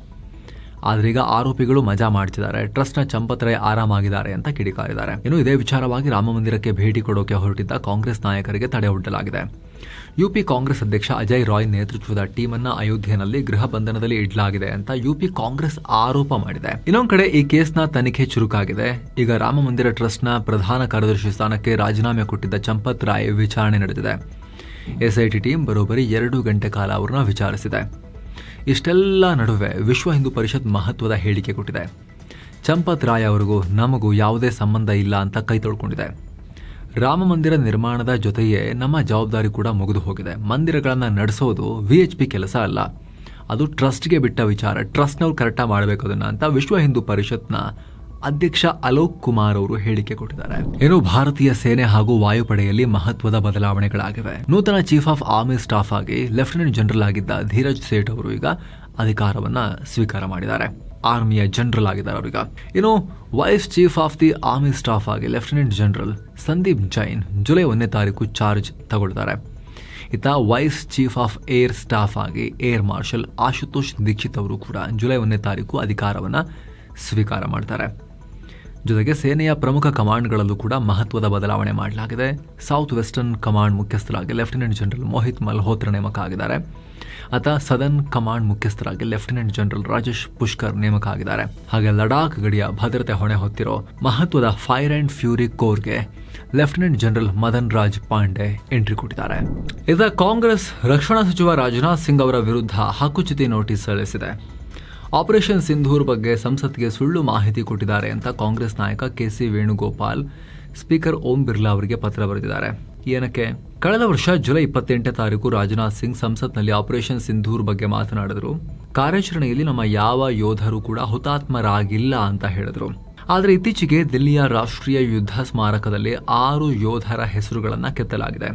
ಆದ್ರೆ ಈಗ ಆರೋಪಿಗಳು ಮಜಾ ಮಾಡ್ತಿದ್ದಾರೆ, ಟ್ರಸ್ಟ್ನ ಚಂಪತರಾಯ್ ಆರಾಮಾಗಿದ್ದಾರೆ ಅಂತ ಕಿಡಿಕಾರಿದ್ದಾರೆ. ಇನ್ನು ಇದೇ ವಿಚಾರವಾಗಿ ರಾಮ ಮಂದಿರಕ್ಕೆ ಭೇಟಿ ಕೊಡೋಕೆ ಹೊರಟಿದ್ದ ಕಾಂಗ್ರೆಸ್ ನಾಯಕರಿಗೆ ತಡೆ ಒಡ್ಡಲಾಗಿದೆ. UP ಕಾಂಗ್ರೆಸ್ ಅಧ್ಯಕ್ಷ ಅಜಯ್ ರಾಯ್ ನೇತೃತ್ವದ ಟೀಮ್ ಅನ್ನ ಅಯೋಧ್ಯೆಯಲ್ಲಿ ಗೃಹ ಬಂಧನದಲ್ಲಿ ಇಡಲಾಗಿದೆ ಅಂತ UP ಕಾಂಗ್ರೆಸ್ ಆರೋಪ ಮಾಡಿದೆ. ಇನ್ನೊಂದು ಕಡೆ ಈ ಕೇಸ್ನ ತನಿಖೆ ಚುರುಕಾಗಿದೆ. ಈಗ ರಾಮ ಮಂದಿರ ಟ್ರಸ್ಟ್ನ ಪ್ರಧಾನ ಕಾರ್ಯದರ್ಶಿ ಸ್ಥಾನಕ್ಕೆ ರಾಜೀನಾಮೆ ಕೊಟ್ಟಿದ್ದ ಚಂಪತ್ ರಾಯ್ ವಿಚಾರಣೆ ನಡೆದಿದೆ. SIT ಟೀಮ್ ಬರೋಬ್ಬರಿ 2 ಗಂಟೆ ಕಾಲ ಅವರನ್ನ ವಿಚಾರಿಸಿದೆ. ಇಷ್ಟೆಲ್ಲ ನಡುವೆ ವಿಶ್ವ ಹಿಂದೂ ಪರಿಷತ್ ಮಹತ್ವದ ಹೇಳಿಕೆ ಕೊಟ್ಟಿದೆ. ಚಂಪತ್ ರಾಯ್ ಅವರಿಗೂ ನಮಗೂ ಯಾವುದೇ ಸಂಬಂಧ ಇಲ್ಲ ಅಂತ ಕೈ ತೊಳ್ಕೊಂಡಿದೆ. ರಾಮ ಮಂದಿರ ನಿರ್ಮಾಣದ ಜೊತೆಯೇ ನಮ್ಮ ಜವಾಬ್ದಾರಿ ಕೂಡ ಮುಗಿದು ಹೋಗಿದೆ. ಮಂದಿರಗಳನ್ನು ನಡೆಸೋದು VHP ಕೆಲಸ ಅಲ್ಲ, ಅದು ಟ್ರಸ್ಟ್ಗೆ ಬಿಟ್ಟ ವಿಚಾರ, ಟ್ರಸ್ಟ್ನವ್ರು ಕರೆಕ್ಟಾಗಿ ಮಾಡಬೇಕು ಅದನ್ನ ಅಂತ ವಿಶ್ವ ಹಿಂದೂ ಪರಿಷತ್ನ ಅಧ್ಯಕ್ಷ ಅಲೋಕ್ ಕುಮಾರ್ ಅವರು ಹೇಳಿಕೆ ಕೊಟ್ಟಿದ್ದಾರೆ. ಏನು ಭಾರತೀಯ ಸೇನೆ ಹಾಗೂ ವಾಯುಪಡೆಯಲ್ಲಿ ಮಹತ್ವದ ಬದಲಾವಣೆಗಳಾಗಿವೆ. ನೂತನ ಚೀಫ್ ಆಫ್ ಆರ್ಮಿ ಸ್ಟಾಫ್ ಆಗಿ ಲೆಫ್ಟಿನೆಂಟ್ ಜನರಲ್ ಆಗಿದ್ದ ಧೀರಜ್ ಸೇಠ್ ಅವರು ಈಗ ಅಧಿಕಾರವನ್ನ ಸ್ವೀಕಾರ ಮಾಡಿದ್ದಾರೆ. ಆರ್ಮಿಯ ಜನರಲ್ ಆಗಿದ್ದಾರೆ ಅವರೀಗ. ಇನ್ನು vice chief of the army staff ಆಗಿ lieutenant general Sandeep Jain July 1ನೇ ತಾರೀಕು ಚಾರ್ಜ್ ತಗೊಳ್ತಾರೆ. ಇತ್ತ vice chief of air staff ಆಗಿ ಏರ್ ಮಾರ್ಷಲ್ ಆಶುತೋಷ್ ದೀಕ್ಷಿತ್ ಅವರು ಕೂಡ ಜುಲೈ 1ನೇ ತಾರೀಕು ಅಧಿಕಾರವನ್ನ ಸ್ವೀಕಾರ ಮಾಡ್ತಾರೆ. ಜೊತೆಗೆ ಸೇನೆಯ ಪ್ರಮುಖ ಕಮಾಂಡ್ಗಳಲ್ಲೂ ಕೂಡ ಮಹತ್ವದ ಬದಲಾವಣೆ ಮಾಡಲಾಗಿದೆ. ಸೌತ್ ವೆಸ್ಟರ್ನ್ ಕಮಾಂಡ್ ಮುಖ್ಯಸ್ಥರಾಗಿ ಲೆಫ್ಟಿನೆಂಟ್ ಜನರಲ್ ಮೋಹಿತ್ ಮಲ್ಹೋತ್ರ ನೇಮಕ ಆಗಿದ್ದಾರೆ. ಸದರ್ನ್ ಕಮಾಂಡ್ ಮುಖ್ಯಸ್ಥರಾಗಿ ಲೆಫ್ಟಿನೆಂಟ್ ಜನರಲ್ ರಾಜೇಶ್ ಪುಷ್ಕರ್ ನೇಮಕ ಆಗಿದ್ದಾರೆ. ಹಾಗೆ ಲಡಾಖ್ ಗಡಿಯ ಭದ್ರತೆ ಹೊಣೆ ಹೊತ್ತಿರೋ ಮಹತ್ವದ ಫೈರ್ ಅಂಡ್ ಫ್ಯೂರಿ ಕೋರ್ಗೆ lieutenant general Madan Raj Pande entry ಕೊಟ್ಟಿದ್ದಾರೆ. ಇದ ಕಾಂಗ್ರೆಸ್ ರಕ್ಷಣಾ ಸಚಿವ ರಾಜನಾಥ್ ಸಿಂಗ್ ಅವರ ವಿರುದ್ಧ ಹಕ್ಕುಚ್ಯುತಿ ನೋಟಿಸ್ ಸಲ್ಲಿಸಿದೆ. ಆಪರೇಷನ್ ಸಿಂಧೂರ್ ಬಗ್ಗೆ ಸಂಸತ್ಗೆ ಸುಳ್ಳು ಮಾಹಿತಿ ಕೊಟ್ಟಿದ್ದಾರೆ ಅಂತ ಕಾಂಗ್ರೆಸ್ ನಾಯಕ KC ವೇಣುಗೋಪಾಲ್ ಸ್ಪೀಕರ್ ಓಂ ಬಿರ್ಲಾ ಅವರಿಗೆ ಪತ್ರ ಬರೆದಿದ್ದಾರೆ. ಏನಕ್ಕೆ? ಕಳೆದ ವರ್ಷ ಜುಲೈ 28ನೇ ತಾರೀಕು ರಾಜನಾಥ್ ಸಿಂಗ್ ಸಂಸತ್ನಲ್ಲಿ ಆಪರೇಷನ್ ಸಿಂಧೂರ್ ಬಗ್ಗೆ ಮಾತನಾಡಿದ್ರು. ಕಾರ್ಯಾಚರಣೆಯಲ್ಲಿ ನಮ್ಮ ಯಾವ ಯೋಧರು ಕೂಡ ಹುತಾತ್ಮರಾಗಿಲ್ಲ ಅಂತ ಹೇಳಿದ್ರು. ಆದರೆ ಇತ್ತೀಚೆಗೆ ದಿಲ್ಲಿಯ ರಾಷ್ಟ್ರೀಯ ಯುದ್ಧ ಸ್ಮಾರಕದಲ್ಲಿ 6 ಯೋಧರ ಹೆಸರುಗಳನ್ನು ಕೆತ್ತಲಾಗಿದೆ.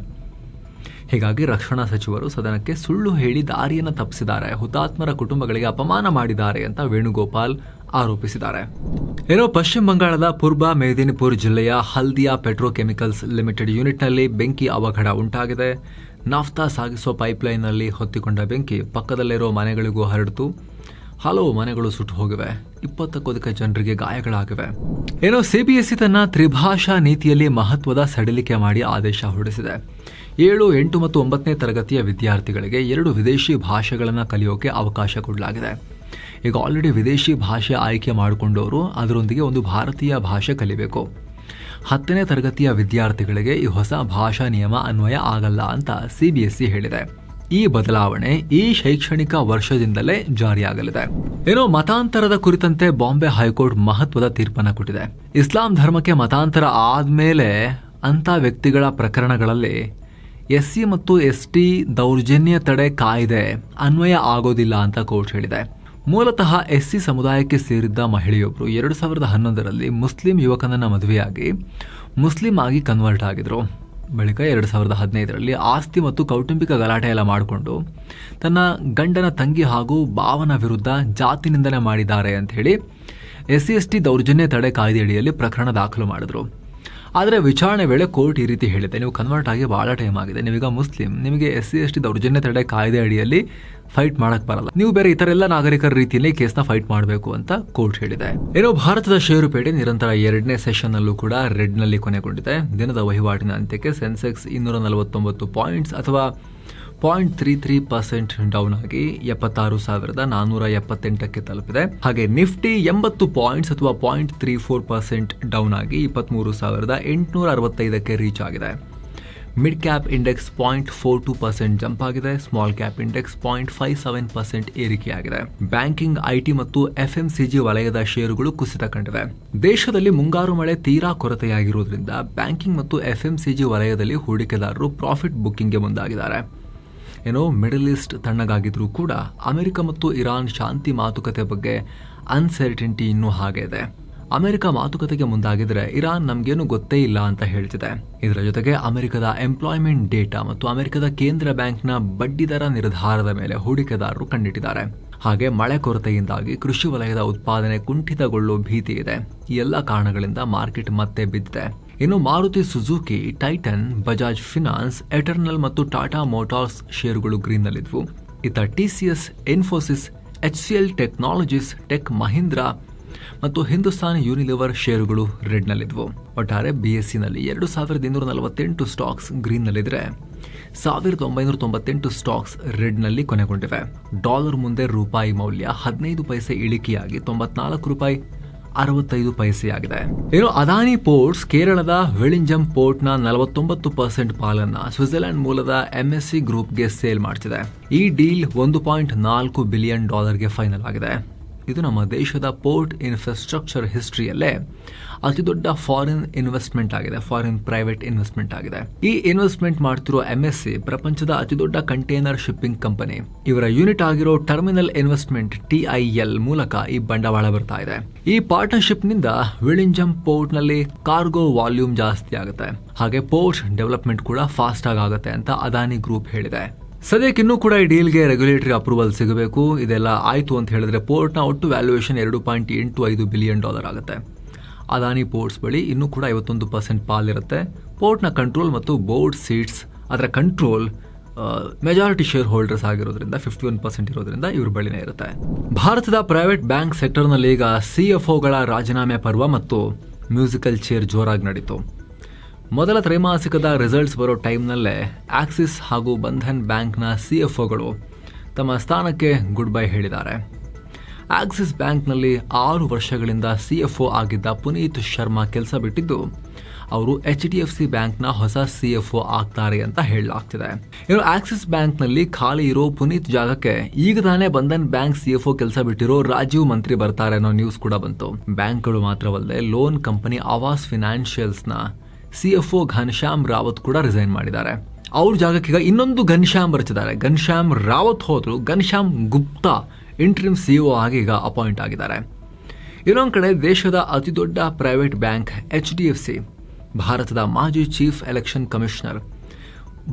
ಹೀಗಾಗಿ ರಕ್ಷಣಾ ಸಚಿವರು ಸದನಕ್ಕೆ ಸುಳ್ಳು ಹೇಳಿ ದಾರಿಯನ್ನು ತಪ್ಪಿಸಿದ್ದಾರೆ, ಹುತಾತ್ಮರ ಕುಟುಂಬಗಳಿಗೆ ಅಪಮಾನ ಮಾಡಿದ್ದಾರೆ ಅಂತ ವೇಣುಗೋಪಾಲ್ ಆರೋಪಿಸಿದ್ದಾರೆ. ಪಶ್ಚಿಮ ಬಂಗಾಳದ ಪೂರ್ವ ಮೇದಿನಿಪುರ್ ಜಿಲ್ಲೆಯ ಹಲ್ದಿಯಾ ಪೆಟ್ರೋಕೆಮಿಕಲ್ಸ್ ಲಿಮಿಟೆಡ್ ಯೂನಿಟ್ನಲ್ಲಿ ಬೆಂಕಿ ಅವಘಡ ಉಂಟಾಗಿದೆ. ನಾಫ್ತಾ ಸಾಗಿಸುವ ಪೈಪ್ಲೈನ್ನಲ್ಲಿ ಹೊತ್ತಿಕೊಂಡ ಬೆಂಕಿ ಪಕ್ಕದಲ್ಲಿರೋ ಮನೆಗಳಿಗೂ ಹರಡಿತು. ಹಲವು ಮನೆಗಳು ಸುಟ್ಟು ಹೋಗಿವೆ. 20ಕ್ಕೂ ಅಧಿಕ ಜನರಿಗೆ ಗಾಯಗಳಾಗಿವೆ. ಸಿಬಿಎಸ್ಇ ತನ್ನ ತ್ರಿಭಾಷಾ ನೀತಿಯಲ್ಲಿ ಮಹತ್ವದ ಸಡಿಲಿಕೆ ಮಾಡಿ ಆದೇಶ ಹೊರಡಿಸಿದೆ. 7, 8 ಮತ್ತು 9ನೇ ತರಗತಿಯ ವಿದ್ಯಾರ್ಥಿಗಳಿಗೆ 2 ವಿದೇಶಿ ಭಾಷೆಗಳನ್ನು ಕಲಿಯೋಕೆ ಅವಕಾಶ ಕೊಡಲಾಗಿದೆ. ಈಗ ಆಲ್ರೆಡಿ ವಿದೇಶಿ ಭಾಷೆ ಆಯ್ಕೆ ಮಾಡಿಕೊಂಡವರು ಅದರೊಂದಿಗೆ ಒಂದು ಭಾರತೀಯ ಭಾಷೆ ಕಲಿಬೇಕು. 10ನೇ ತರಗತಿಯ ವಿದ್ಯಾರ್ಥಿಗಳಿಗೆ ಈ ಹೊಸ ಭಾಷಾ ನಿಯಮ ಅನ್ವಯ ಆಗಲ್ಲ ಅಂತ ಸಿಬಿಎಸ್ಇ ಹೇಳಿದೆ. ಈ ಬದಲಾವಣೆ ಈ ಶೈಕ್ಷಣಿಕ ವರ್ಷದಿಂದಲೇ ಜಾರಿಯಾಗಲಿದೆ. ಮತಾಂತರದ ಕುರಿತಂತೆ ಬಾಂಬೆ ಹೈಕೋರ್ಟ್ ಮಹತ್ವದ ತೀರ್ಪನ್ನು ಕೊಟ್ಟಿದೆ. ಇಸ್ಲಾಂ ಧರ್ಮಕ್ಕೆ ಮತಾಂತರ ಆದ್ಮೇಲೆ ಅಂತ ವ್ಯಕ್ತಿಗಳ ಪ್ರಕರಣಗಳಲ್ಲಿ SC ಮತ್ತು ST ದೌರ್ಜನ್ಯ ತಡೆ ಕಾಯ್ದೆ ಅನ್ವಯ ಆಗೋದಿಲ್ಲ ಅಂತ ಕೋರ್ಟ್ ಹೇಳಿದೆ. ಮೂಲತಃ SC ಸಮುದಾಯಕ್ಕೆ ಸೇರಿದ್ದ ಮಹಿಳೆಯೊಬ್ಬರು 2011ರಲ್ಲಿ ಮುಸ್ಲಿಂ ಯುವಕನನ್ನ ಮದುವೆಯಾಗಿ ಮುಸ್ಲಿಂ ಆಗಿ ಕನ್ವರ್ಟ್ ಆಗಿದ್ರು. ಬಳಿಕ 2015ರಲ್ಲಿ ಆಸ್ತಿ ಮತ್ತು ಕೌಟುಂಬಿಕ ಗಲಾಟೆ ಎಲ್ಲ ಮಾಡಿಕೊಂಡು ತನ್ನ ಗಂಡನ ತಂಗಿ ಹಾಗೂ ಭಾವನ ವಿರುದ್ಧ ಜಾತಿ ನಿಂದನೆ ಮಾಡಿದ್ದಾರೆ ಅಂತ ಹೇಳಿ SC ST ದೌರ್ಜನ್ಯ ತಡೆ ಕಾಯ್ದೆಯಡಿಯಲ್ಲಿ ಪ್ರಕರಣ ದಾಖಲು ಮಾಡಿದ್ರು. ಆದರೆ ವಿಚಾರಣೆ ವೇಳೆ ಕೋರ್ಟ್ ಈ ರೀತಿ ಹೇಳಿದೆ, ನೀವು ಕನ್ವರ್ಟ್ ಆಗಿ ಬಹಳ ಟೈಮ್ ಆಗಿದೆ, ನೀವೀಗ ಮುಸ್ಲಿಂ, ನಿಮಗೆ SC ST ದೌರ್ಜನ್ಯ ತಡೆ ಕಾಯ್ದೆ ಅಡಿಯಲ್ಲಿ ಫೈಟ್ ಮಾಡಕ್ ಬರಲ್ಲ, ನೀವು ಬೇರೆ ಇತರ ಎಲ್ಲ ನಾಗರಿಕರ ರೀತಿಯಲ್ಲಿ ಕೇಸ್ನ ಫೈಟ್ ಮಾಡಬೇಕು ಅಂತ ಕೋರ್ಟ್ ಹೇಳಿದೆ. ಭಾರತದ ಷೇರುಪೇಟೆ ನಿರಂತರ 2ನೇ ಸೆಷನ್ ಅಲ್ಲೂ ಕೂಡ ರೆಡ್ ನಲ್ಲಿ ಕೊನೆಗೊಂಡಿದೆ. ದಿನದ ವಹಿವಾಟಿನ ಅಂತ್ಯಕ್ಕೆ ಸೆನ್ಸೆಕ್ಸ್ 249 ಪಾಯಿಂಟ್ಸ್ ಅಥವಾ 0.33% ಡೌನ್ ಆಗಿ 76,478ಕ್ಕೆ ತಲುಪಿದೆ. ಹಾಗೆ ನಿಫ್ಟಿ 80 ಪಾಯಿಂಟ್ಸ್ ಅಥವಾ 0.34% ಡೌನ್ ಆಗಿ 23,865ಕ್ಕೆ ರೀಚ್ ಆಗಿದೆ. ಮಿಡ್ ಕ್ಯಾಪ್ ಇಂಡೆಕ್ಸ್ 0.42% ಜಂಪ್ ಆಗಿದೆ. ಸ್ಮಾಲ್ ಕ್ಯಾಪ್ ಇಂಡೆಕ್ಸ್ 0.57% ಏರಿಕೆಯಾಗಿದೆ. ಬ್ಯಾಂಕಿಂಗ್, IT ಮತ್ತು FMCG ವಲಯದ ಷೇರುಗಳು ಕುಸಿತ ಕಂಡಿವೆ. ದೇಶದಲ್ಲಿ ಮುಂಗಾರು ಮಳೆ ತೀರಾ ಕೊರತೆಯಾಗಿರುವುದರಿಂದ ಬ್ಯಾಂಕಿಂಗ್ ಮತ್ತು FMCG ವಲಯದಲ್ಲಿ ಹೂಡಿಕೆದಾರರು ಪ್ರಾಫಿಟ್ ಬುಕ್ಕಿಂಗ್ಗೆ ಮುಂದಾಗಿದ್ದಾರೆ. ಮಿಡಲ್ ಈಸ್ಟ್ ತಣ್ಣಗಾಗಿದ್ರೂ ಕೂಡ ಅಮೆರಿಕ ಮತ್ತು ಇರಾನ್ ಶಾಂತಿ ಮಾತುಕತೆ ಬಗ್ಗೆ ಅನ್ಸರ್ಟಿನಿಟಿ ಇನ್ನೂ ಹಾಗೆ ಇದೆ. ಅಮೆರಿಕ ಮಾತುಕತೆಗೆ ಮುಂದಾಗಿದ್ರೆ ಇರಾನ್ ನಮ್ಗೇನು ಗೊತ್ತೇ ಇಲ್ಲ ಅಂತ ಹೇಳ್ತಿದೆ. ಇದರ ಜೊತೆಗೆ ಅಮೆರಿಕದ ಎಂಪ್ಲಾಯ್ಮೆಂಟ್ ಡೇಟಾ ಮತ್ತು ಅಮೆರಿಕದ ಕೇಂದ್ರ ಬ್ಯಾಂಕ್ನ ಬಡ್ಡಿದರ ನಿರ್ಧಾರದ ಮೇಲೆ ಹೂಡಿಕೆದಾರರು ಕಣ್ಣಿಟ್ಟಿದ್ದಾರೆ. ಹಾಗೆ ಮಳೆ ಕೊರತೆಯಿಂದಾಗಿ ಕೃಷಿ ವಲಯದ ಉತ್ಪಾದನೆ ಕುಂಠಿತಗೊಳ್ಳೋ ಭೀತಿ ಇದೆ. ಈ ಎಲ್ಲ ಕಾರಣಗಳಿಂದ ಮಾರ್ಕೆಟ್ ಮತ್ತೆ ಬಿದ್ದಿದೆ. Maruti Suzuki, tighten, Bajaj finance, eternal ಮತ್ತು ಟಾಟಾ ಮೋಟಾರ್ಸ್ ಷೇರುಗಳು ಗ್ರೀನ್ನಲ್ಲಿದ್ವು. ಇತ್ತ TCS, Infosys, HCL technologies, tech Mahindra ಮತ್ತು ಹಿಂದೂಸ್ತಾನ್ ಯೂನಿಲಿವರ್ ಷೇರುಗಳು ರೆಡ್ನಲ್ಲಿದ್ವು. ಒಟ್ಟಾರೆ BSEನಲ್ಲಿ 2,248 ಸ್ಟಾಕ್ಸ್ ಗ್ರೀನ್ನಲ್ಲಿದ್ರೆ 1,998 ಸ್ಟಾಕ್ಸ್ ರೆಡ್ನಲ್ಲಿ ಕೊನೆಗೊಂಡಿವೆ. ಡಾಲರ್ ಮುಂದೆ ರೂಪಾಯಿ ಮೌಲ್ಯ 15 ಪೈಸೆ ಇಳಿಕೆಯಾಗಿ 94 ರೂಪಾಯಿ 65 ಪೈಸೆಯಾಗಿದೆ. ಅದಾನಿ ಪೋರ್ಟ್ಸ್ ಕೇರಳದ ವಿಳಿಂಜಂ ಪೋರ್ಟ್ನ 49% ಪಾಲನ್ನ ಸ್ವಿಟ್ಜರ್ಲೆಂಡ್ ಮೂಲದ MSC ಗ್ರೂಪ್ಗೆ ಸೇಲ್ ಮಾಡ್ತಿದೆ. ಈ ಡೀಲ್ $1.4 ಬಿಲಿಯನ್ ಫೈನಲ್ ಆಗಿದೆ. ಇದು ನಮ್ಮ ದೇಶದ ಪೋರ್ಟ್ ಇನ್ಫ್ರಾಸ್ಟ್ರಕ್ಚರ್ ಹಿಸ್ಟ್ರಿಯಲ್ಲೇ ಅತಿ ದೊಡ್ಡ ಫಾರಿನ್ ಇನ್ವೆಸ್ಟ್ಮೆಂಟ್ ಆಗಿದೆ, ಫಾರಿನ್ ಪ್ರೈವೇಟ್ ಇನ್ವೆಸ್ಟ್ಮೆಂಟ್ ಆಗಿದೆ. ಈ ಇನ್ವೆಸ್ಟ್ಮೆಂಟ್ ಮಾಡ್ತಿರೋ MSC ಪ್ರಪಂಚದ ಅತಿ ದೊಡ್ಡ ಕಂಟೈನರ್ ಶಿಪ್ಪಿಂಗ್ ಕಂಪನಿ. ಇವರ ಯೂನಿಟ್ ಆಗಿರೋ ಟರ್ಮಿನಲ್ ಇನ್ವೆಸ್ಟ್ಮೆಂಟ್ TIL ಮೂಲಕ ಈ ಬಂಡವಾಳ ಬರ್ತಾ ಇದೆ. ಈ ಪಾರ್ಟ್ನರ್ಶಿಪ್ ನಿಂದ ವಿಳಿಂಜಂ ಪೋರ್ಟ್ ನಲ್ಲಿ ಕಾರ್ಗೋ ವಾಲ್ಯೂಮ್ ಜಾಸ್ತಿ ಆಗುತ್ತೆ. ಹಾಗೆ ಪೋರ್ಟ್ ಡೆವಲಪ್ಮೆಂಟ್ ಕೂಡ ಫಾಸ್ಟ್ ಆಗುತ್ತೆ ಅಂತ ಅದಾನಿ ಗ್ರೂಪ್ ಹೇಳಿದೆ. ಸದ್ಯಕ್ಕೆ ಇನ್ನೂ ಕೂಡ ಈ ಡೀಲ್ಗೆ ರೆಗ್ಯುಲೇಟರಿ ಅಪ್ರೂವಲ್ ಸಿಗಬೇಕು. ಇದೆಲ್ಲ ಆಯ್ತು ಅಂತ ಹೇಳಿದ್ರೆ ಪೋರ್ಟ್ನ ಒಟ್ಟು ವ್ಯಾಲ್ಯೂಯೇಷನ್ $2.85 ಬಿಲಿಯನ್ ಆಗುತ್ತೆ. ಅದಾನಿ ಪೋರ್ಟ್ಸ್ ಬಳಿ ಇನ್ನೂ ಕೂಡ 51% ಪಾಲಿರುತ್ತೆ. ಪೋರ್ಟ್ನ ಕಂಟ್ರೋಲ್ ಮತ್ತು ಬೋರ್ಡ್ ಸೀಟ್ಸ್, ಅದರ ಕಂಟ್ರೋಲ್ ಮೆಜಾರಿಟಿ ಶೇರ್ ಹೋಲ್ಡರ್ಸ್ ಆಗಿರೋದ್ರಿಂದ 51% ಇರೋದ್ರಿಂದ ಇವ್ರ ಬಳಿನೇ ಇರುತ್ತೆ. ಭಾರತದ ಪ್ರೈವೇಟ್ ಬ್ಯಾಂಕ್ ಸೆಕ್ಟರ್ನಲ್ಲಿ ಈಗ CFOಗಳ ರಾಜೀನಾಮೆ ಪರ್ವ ಮತ್ತು ಮ್ಯೂಸಿಕಲ್ ಚೇರ್ ಜೋರಾಗಿ ನಡೀತು. ಮೊದಲ ತ್ರೈಮಾಸಿಕದ ರಿಸಲ್ಟ್ಸ್ ಬರೋ ಟೈಮ್ನಲ್ಲೇ ಆಕ್ಸಿಸ್ ಹಾಗೂ ಬಂಧನ್ ಬ್ಯಾಂಕ್ನ CFOಗಳು ತಮ್ಮ ಸ್ಥಾನಕ್ಕೆ ಗುಡ್ ಬೈ ಹೇಳಿದ್ದಾರೆ. ಆಕ್ಸಿಸ್ ಬ್ಯಾಂಕ್ನಲ್ಲಿ 6 ವರ್ಷಗಳಿಂದ CFO ಆಗಿದ್ದ ಪುನೀತ್ ಶರ್ಮಾ ಕೆಲಸ ಬಿಟ್ಟಿದ್ದು ಅವರು HDFC ಬ್ಯಾಂಕ್ನ ಹೊಸ CFO ಆಗ್ತಾರೆ ಅಂತ ಹೇಳಲಾಗ್ತಿದೆ. ಆಕ್ಸಿಸ್ ಬ್ಯಾಂಕ್ನಲ್ಲಿ ಖಾಲಿ ಇರೋ ಪುನೀತ್ ಜಾಗಕ್ಕೆ ಈಗ ತಾನೇ ಬಂಧನ್ ಬ್ಯಾಂಕ್ CFO ಕೆಲಸ ಬಿಟ್ಟಿರೋ ರಾಜೀವ್ ಮಂತ್ರಿ ಬರ್ತಾರೆ ಅನ್ನೋ ನ್ಯೂಸ್ ಕೂಡ ಬಂತು. ಬ್ಯಾಂಕ್ಗಳು ಮಾತ್ರವಲ್ಲದೆ ಲೋನ್ ಕಂಪನಿ ಆವಾಸ್ ಫಿನಾನ್ಷಿಯಲ್ಸ್ನ CFO ಘನಶ್ಯಾಮ್ ರಾವತ್ ಕೂಡ ರಿಸೈನ್ ಮಾಡಿದ್ದಾರೆ. ಅವ್ರ ಜಾಗಕ್ಕೆ ಈಗ ಇನ್ನೊಂದು ಘನಶ್ಯಾಮ್ ಬರ್ತಿದ್ದಾರೆ. ಘನಶ್ಯಾಮ್ ರಾವತ್ ಹೋದ್ರು, ಘನಶ್ಯಾಮ್ ಗುಪ್ತಾ ಇಂಟ್ರಿಮ್ CEO ಆಗಿ ಈಗ ಅಪಾಯಿಂಟ್ ಆಗಿದ್ದಾರೆ. ಇನ್ನೊಂದು ಕಡೆ ದೇಶದ ಅತಿ ದೊಡ್ಡ ಪ್ರೈವೇಟ್ ಬ್ಯಾಂಕ್ HDFC ಭಾರತದ ಮಾಜಿ ಚೀಫ್ ಎಲೆಕ್ಷನ್ ಕಮಿಷನರ್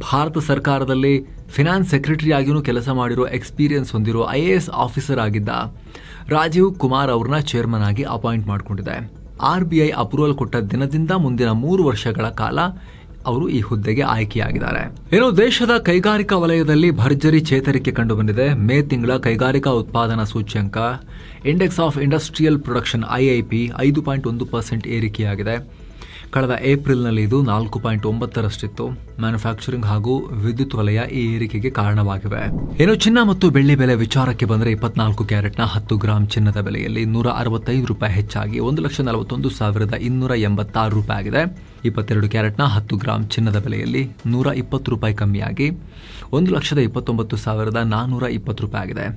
ಭಾರತ ಸರ್ಕಾರದಲ್ಲಿ ಫಿನಾನ್ಸ್ ಸೆಕ್ರೆಟರಿ ಆಗಿಯೂ ಕೆಲಸ ಮಾಡಿರೋ ಎಕ್ಸ್ಪೀರಿಯನ್ಸ್ ಹೊಂದಿರೋ IAS ಆಫೀಸರ್ ಆಗಿದ್ದ ರಾಜೀವ್ ಕುಮಾರ್ ಅವ್ರನ್ನ ಚೇರ್ಮನ್ ಆಗಿ ಅಪಾಯಿಂಟ್ ಮಾಡಿಕೊಂಡಿದೆ. RBI ಅಪ್ರೂವಲ್ ಕೊಟ್ಟ ದಿನದಿಂದ ಮುಂದಿನ 3 ವರ್ಷಗಳ ಕಾಲ ಅವರು ಈ ಹುದ್ದೆಗೆ ಆಯ್ಕೆಯಾಗಿದ್ದಾರೆ. ದೇಶದ ಕೈಗಾರಿಕಾ ವಲಯದಲ್ಲಿ ಭರ್ಜರಿ ಚೇತರಿಕೆ ಕಂಡು ಬಂದಿದೆ. ಮೇ ತಿಂಗಳ ಕೈಗಾರಿಕಾ ಉತ್ಪಾದನಾ ಸೂಚ್ಯಂಕ index of industrial production IIP 5.1% ಏರಿಕೆಯಾಗಿದೆ. ಕಳೆದ ಏಪ್ರಿಲ್ನಲ್ಲಿ ಇದು 4.9ರಷ್ಟಿತ್ತು. ಮ್ಯಾನುಫ್ಯಾಕ್ಚರಿಂಗ್ ಹಾಗೂ ವಿದ್ಯುತ್ ವಲಯ ಈ ಏರಿಕೆಗೆ ಕಾರಣವಾಗಿವೆ. ಚಿನ್ನ ಮತ್ತು ಬೆಳ್ಳಿ ಬೆಲೆ ವಿಚಾರಕ್ಕೆ ಬಂದರೆ 24 ಕ್ಯಾರೆಟ್ನ 10 ಗ್ರಾಂ ಚಿನ್ನದ ಬೆಲೆಯಲ್ಲಿ ₹165 ಹೆಚ್ಚಾಗಿ 1,41,286 ರೂಪಾಯಿ ಆಗಿದೆ. 22 ಕ್ಯಾರೆಟ್ನ 10 ಗ್ರಾಂ ಚಿನ್ನದ ಬೆಲೆಯಲ್ಲಿ ₹120 ಕಮ್ಮಿಯಾಗಿ 1,29,420 ರೂಪಾಯಿ ಆಗಿದೆ.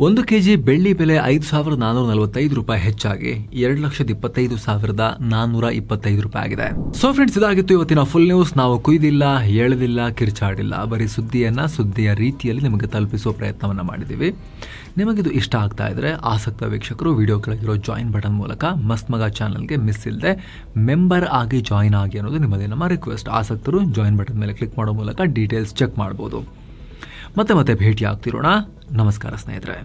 1 ಕೆಜಿ ಬೆಳ್ಳಿ ಬೆಲೆ 5,445 ರೂಪಾಯಿ ಹೆಚ್ಚಾಗಿ 2,25,425 ರೂಪಾಯಿ ಆಗಿದೆ. ಸೊ ಫ್ರೆಂಡ್ಸ್, ಇದಾಗಿತ್ತು ಇವತ್ತಿನ ಫುಲ್ ನ್ಯೂಸ್. ನಾವು ಕುಯ್ದಿಲ್ಲ, ಎಳೆದಿಲ್ಲ, ಕಿರ್ಚಾಡಿಲ್ಲ, ಬರೀ ಸುದ್ದಿಯ ರೀತಿಯಲ್ಲಿ ನಿಮಗೆ ತಲುಪಿಸುವ ಪ್ರಯತ್ನವನ್ನ ಮಾಡಿದ್ದೀವಿ. ನಿಮಗಿದು ಇಷ್ಟ ಆಗ್ತಾ ಇದ್ರೆ ಆಸಕ್ತ ವೀಕ್ಷಕರು ವಿಡಿಯೋ ಕೆಳಗಿರೋ ಜಾಯಿನ್ ಬಟನ್ ಮೂಲಕ ಮಸ್ತ್ ಮಗ ಚಾನಲ್ಗೆ ಮಿಸ್ ಇಲ್ಲದೆ ಮೆಂಬರ್ ಆಗಿ ಜಾಯಿನ್ ಆಗಿ ಅನ್ನೋದು ನಿಮ್ಮದೇ ನಮ್ಮ ರಿಕ್ವೆಸ್ಟ್. ಆಸಕ್ತರು ಜಾಯಿನ್ ಬಟನ್ ಮೇಲೆ ಕ್ಲಿಕ್ ಮಾಡೋ ಮೂಲಕ ಡೀಟೇಲ್ಸ್ ಚೆಕ್ ಮಾಡ್ಬೋದು. ಮತ್ತೆ ಭೇಟಿ ಆಗ್ತಿರೋಣ. ನಮಸ್ಕಾರ ಸ್ನೇಹಿತರೆ.